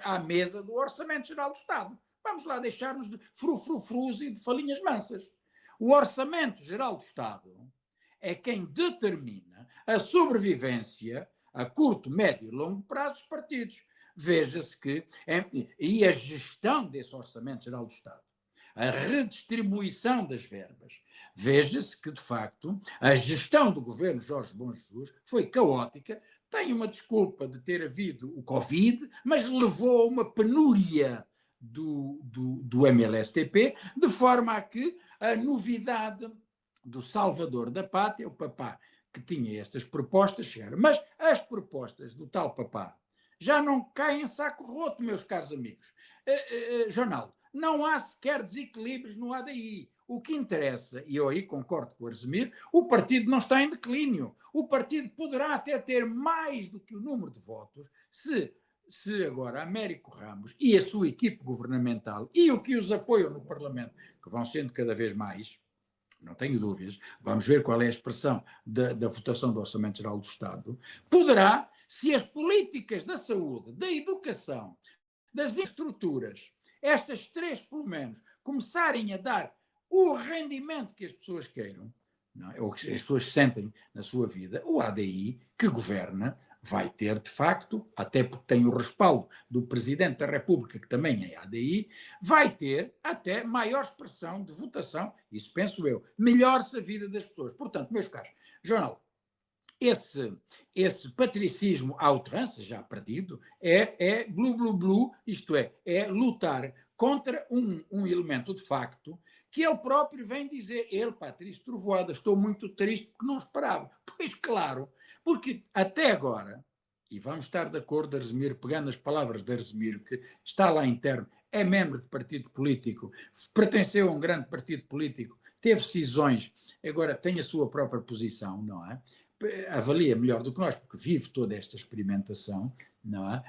à mesa do Orçamento Geral do Estado. Vamos lá deixar-nos de frufrufrus e de falinhas mansas. O Orçamento Geral do Estado é quem determina a sobrevivência a curto, médio e longo prazo dos partidos. Veja-se que... E a gestão desse Orçamento Geral do Estado a redistribuição das verbas, veja-se que, de facto, a gestão do governo Jorge Bom Jesus foi caótica. Tem uma desculpa de ter havido o Covid, mas levou a uma penúria do MLSTP, de forma a que a novidade do salvador da pátria, o papá que tinha estas propostas, chegaram. Mas as propostas do tal papá já não caem em saco roto, meus caros amigos. Jornal, não há sequer desequilíbrios no ADI. O que interessa, e eu aí concordo com o Arsemir, o partido não está em declínio. O partido poderá até ter mais do que o número de votos se agora Américo Ramos e a sua equipe governamental e o que os apoiam no Parlamento, que vão sendo cada vez mais, não tenho dúvidas, vamos ver qual é a expressão da votação do Orçamento Geral do Estado, poderá, se as políticas da saúde, da educação, das estruturas, estas três pelo menos, começarem a dar o rendimento que as pessoas queiram, não é? Ou que as pessoas sentem na sua vida, o ADI, que governa, vai ter, de facto, até porque tem o respaldo do Presidente da República, que também é ADI, vai ter até maior expressão de votação, isso penso eu, melhora-se a vida das pessoas. Portanto, meus caros, jornal, esse patricismo à outrance, já perdido, é blu, isto é lutar contra um elemento de facto que ele próprio vem dizer, Patrício Trovoada, estou muito triste porque não esperava. Pois claro, porque até agora, e vamos estar de acordo, Arsemir, pegando as palavras de Arsemir, que está lá interno, é membro de partido político, pertenceu a um grande partido político, teve decisões, agora tem a sua própria posição, não é? Avalia melhor do que nós, porque vive toda esta experimentação, não é?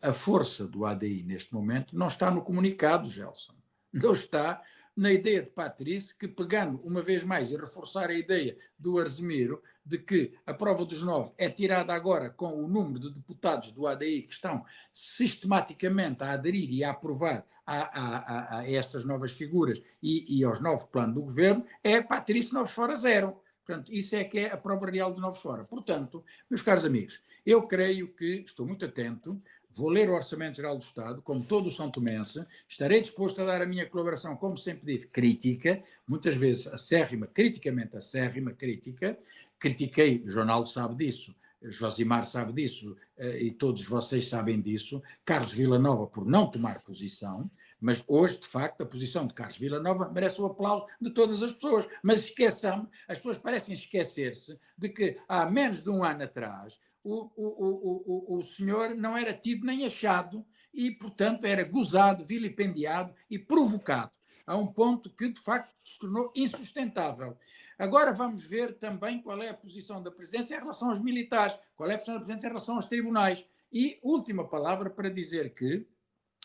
A força do ADI neste momento não está no comunicado, Gelson, não está na ideia de Patrício, que pegando uma vez mais e reforçar a ideia do Arsemiro de que a prova dos 9 é tirada agora com o número de deputados do ADI que estão sistematicamente a aderir e a aprovar a estas novas figuras e aos novos planos do governo, é Patrício Novos Fora zero. Portanto, isso é que é a prova real de Novos Fora. Portanto, meus caros amigos, eu creio que, estou muito atento, vou ler o Orçamento Geral do Estado, como todo o São Tomense, estarei disposto a dar a minha colaboração, como sempre disse, crítica, muitas vezes acérrima, criticamente acérrima, crítica. Critiquei, o Jornal sabe disso, Josimar sabe disso, e todos vocês sabem disso, Carlos Villanova por não tomar posição, mas hoje, de facto, a posição de Carlos Villanova merece o aplauso de todas as pessoas. Mas esqueçam, as pessoas parecem esquecer-se de que há menos de um ano atrás o senhor não era tido nem achado e, portanto, era gozado, vilipendiado e provocado a um ponto que, de facto, se tornou insustentável. Agora vamos ver também qual é a posição da presidência em relação aos militares, qual é a posição da presidência em relação aos tribunais. E última palavra para dizer que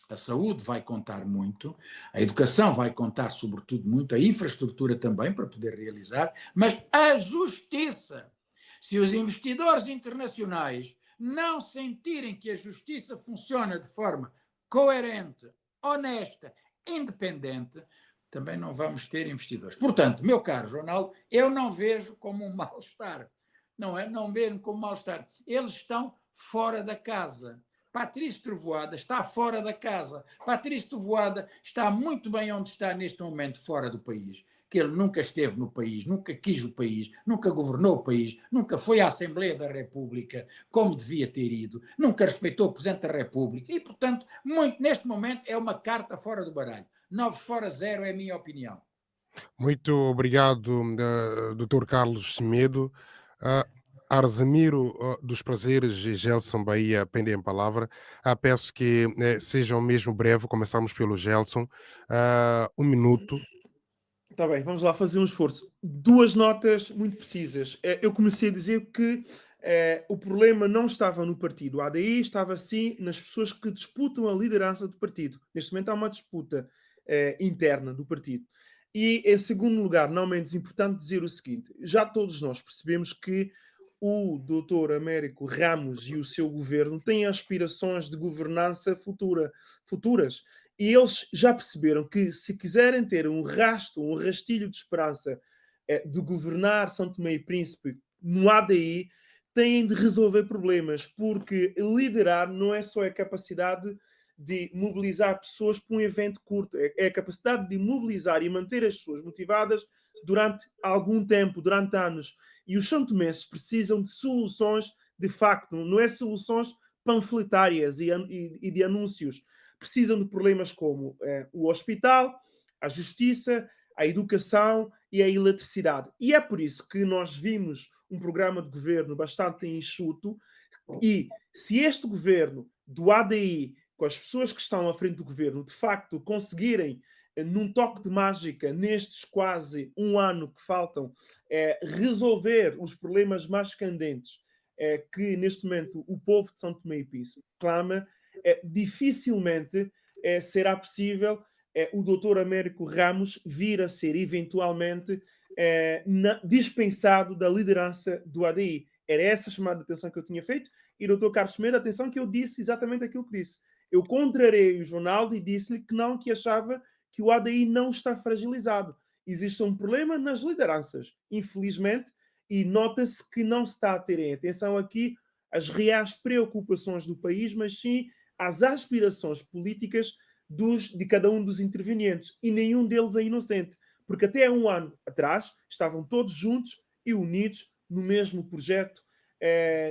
a saúde vai contar muito, a educação vai contar sobretudo muito, a infraestrutura também para poder realizar, mas a justiça. Se os investidores internacionais não sentirem que a justiça funciona de forma coerente, honesta, independente, também não vamos ter investidores. Portanto, meu caro Ronaldo, eu não vejo como um mal-estar. Não é? Não vejo como um mal-estar. Eles estão fora da casa. Patrício Trovoada está fora da casa. Patrício Trovoada está muito bem onde está neste momento, fora do país. Que ele nunca esteve no país, nunca quis o país, nunca governou o país, nunca foi à Assembleia da República como devia ter ido, nunca respeitou o Presidente da República e, portanto, muito, neste momento é uma carta fora do baralho. Novos Fora zero é a minha opinião. Muito obrigado, Dr. Carlos Semedo. Arsemiro dos Prazeres e Gelson Bahia pendem a palavra. Peço que sejam mesmo breve. Começamos pelo Gelson. 1 minuto. Está bem, vamos lá fazer um esforço. 2 notas muito precisas. Eu comecei a dizer que o problema não estava no partido. A ADI estava sim nas pessoas que disputam a liderança do partido. Neste momento há uma disputa interna do partido. E, em segundo lugar, não menos importante, dizer o seguinte. Já todos nós percebemos que o Dr. Américo Ramos e o seu governo têm aspirações de governança futuras. E eles já perceberam que, se quiserem ter um rastilho de esperança de governar São Tomé e Príncipe no ADI, têm de resolver problemas, porque liderar não é só a capacidade de mobilizar pessoas para um evento curto, é a capacidade de mobilizar e manter as pessoas motivadas durante algum tempo, durante anos. E os santomenses precisam de soluções, de facto, não é soluções panfletárias e de anúncios. Precisam de problemas como o hospital, a justiça, a educação e a eletricidade. E é por isso que nós vimos um programa de governo bastante enxuto, e se este governo do ADI, com as pessoas que estão à frente do governo, de facto conseguirem, num toque de mágica, nestes quase um ano que faltam, resolver os problemas mais candentes que neste momento o povo de São Tomé e Príncipe clama, dificilmente será possível o Dr. Américo Ramos vir a ser eventualmente dispensado da liderança do ADI. Era essa chamada de atenção que eu tinha feito, e o Dr. Carlos Semedo, atenção que eu disse exatamente aquilo que disse. Eu contrariei o Ronaldo e disse-lhe que não, que achava que o ADI não está fragilizado. Existe um problema nas lideranças, infelizmente, e nota-se que não se está a terem atenção aqui às reais preocupações do país, mas sim às aspirações políticas de cada um dos intervenientes. E nenhum deles é inocente, porque até há um ano atrás estavam todos juntos e unidos no mesmo projeto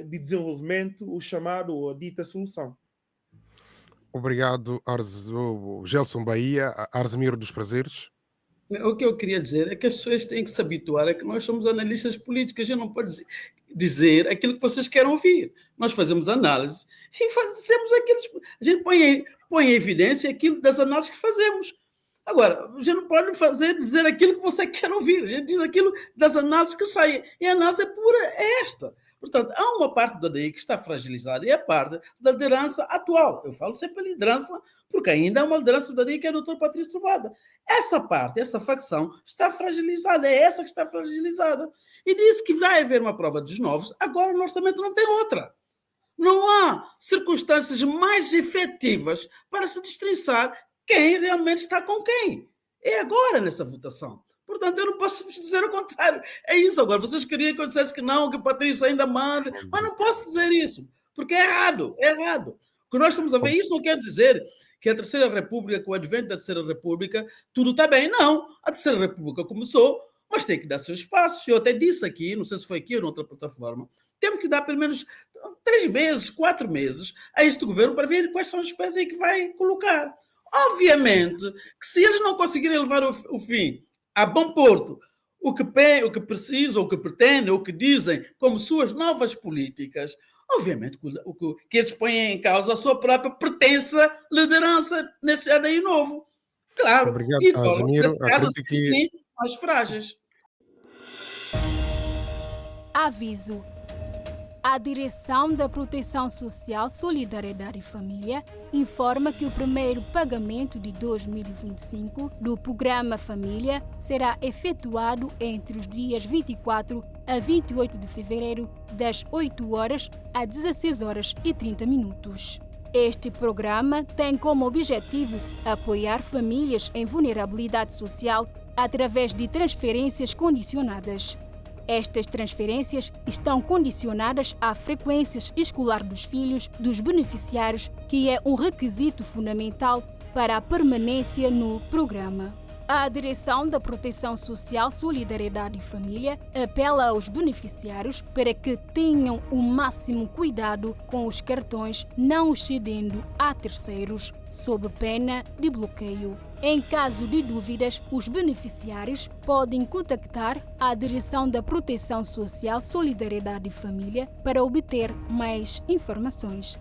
de desenvolvimento, o chamado ou a dita solução. Obrigado, Gelson Bahia, Arzemiro dos Prazeres. O que eu queria dizer é que as pessoas têm que se habituar a que nós somos analistas políticos. A gente não pode dizer aquilo que vocês querem ouvir. Nós fazemos análise e fazemos aquilo. A gente põe em evidência aquilo das análises que fazemos. Agora, a gente não pode dizer aquilo que você quer ouvir. A gente diz aquilo das análises que saem. E a análise pura é esta. Portanto, há uma parte da DEI que está fragilizada, e é a parte da liderança atual. Eu falo sempre liderança, porque ainda há uma liderança da DEI que é o Dr. Patrício Trovoada. Essa parte, essa facção, está fragilizada. É essa que está fragilizada. E disse que vai haver uma prova dos novos. Agora, no orçamento não tem outra. Não há circunstâncias mais efetivas para se destrinçar quem realmente está com quem. É agora nessa votação. Portanto, eu não posso dizer o contrário. É isso agora. Vocês queriam que eu dissesse que não, que o Patrício ainda manda, mas não posso dizer isso, porque é errado, é errado. O que nós estamos a ver, isso não quer dizer que a Terceira República, com o advento da Terceira República, tudo está bem. Não, a Terceira República começou, mas tem que dar seu espaço. Eu até disse aqui, não sei se foi aqui ou noutra plataforma, temos que dar pelo menos 3 meses, 4 meses a este governo para ver quais são as peças aí que vai colocar. Obviamente que se eles não conseguirem levar o fim a bom porto o que precisam, o que pretendem, o que dizem como suas novas políticas, obviamente que eles põem em causa a sua própria pertença, liderança nesse ADI novo. Claro. Obrigado, e tornam-se, nesse caso, que... sim, mais frágeis. Aviso. A Direção da Proteção Social, Solidariedade e Família informa que o primeiro pagamento de 2025 do Programa Família será efetuado entre os dias 24 a 28 de fevereiro, das 8 horas às 16 horas e 30 minutos. Este programa tem como objetivo apoiar famílias em vulnerabilidade social através de transferências condicionadas. Estas transferências estão condicionadas à frequência escolar dos filhos dos beneficiários, que é um requisito fundamental para a permanência no programa. A Direção da Proteção Social, Solidariedade e Família apela aos beneficiários para que tenham o máximo cuidado com os cartões, não os cedendo a terceiros, sob pena de bloqueio. Em caso de dúvidas, os beneficiários podem contactar a Direção da Proteção Social, Solidariedade e Família para obter mais informações.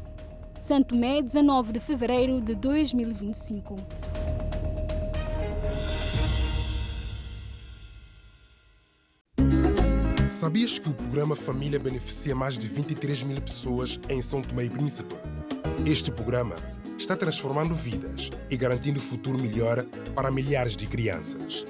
Santo Tomé, 19 de fevereiro de 2025. Sabias que o programa Família beneficia mais de 23 mil pessoas em São Tomé e Príncipe? Este programa está transformando vidas e garantindo um futuro melhor para milhares de crianças.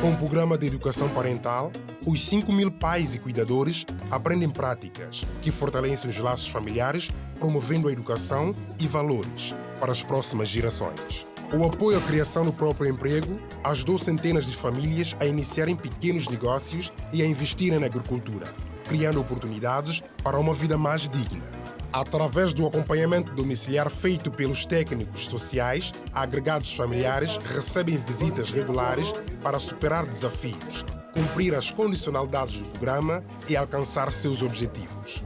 Com o programa de educação parental, os 5 mil pais e cuidadores aprendem práticas que fortalecem os laços familiares, promovendo a educação e valores para as próximas gerações. O apoio à criação do próprio emprego ajudou centenas de famílias a iniciarem pequenos negócios e a investirem na agricultura, criando oportunidades para uma vida mais digna. Através do acompanhamento domiciliar feito pelos técnicos sociais, agregados familiares recebem visitas regulares para superar desafios, cumprir as condicionalidades do programa e alcançar seus objetivos.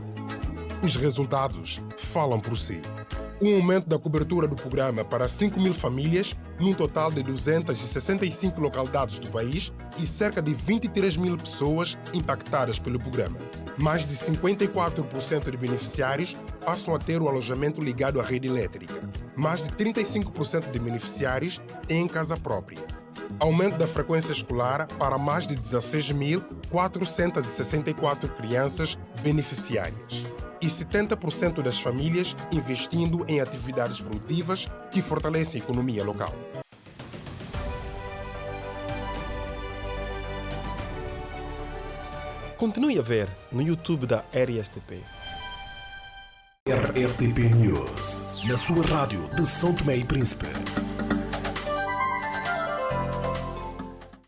Os resultados falam por si. Um aumento da cobertura do programa para 5.000 famílias, num total de 265 localidades do país e cerca de 23.000 pessoas impactadas pelo programa. Mais de 54% de beneficiários passam a ter o alojamento ligado à rede elétrica. Mais de 35% de beneficiários têm casa própria. Aumento da frequência escolar para mais de 16.464 crianças beneficiárias. E 70% das famílias investindo em atividades produtivas que fortalecem a economia local. Continue a ver no YouTube da RSTP. RSTP News, na sua rádio de São Tomé e Príncipe.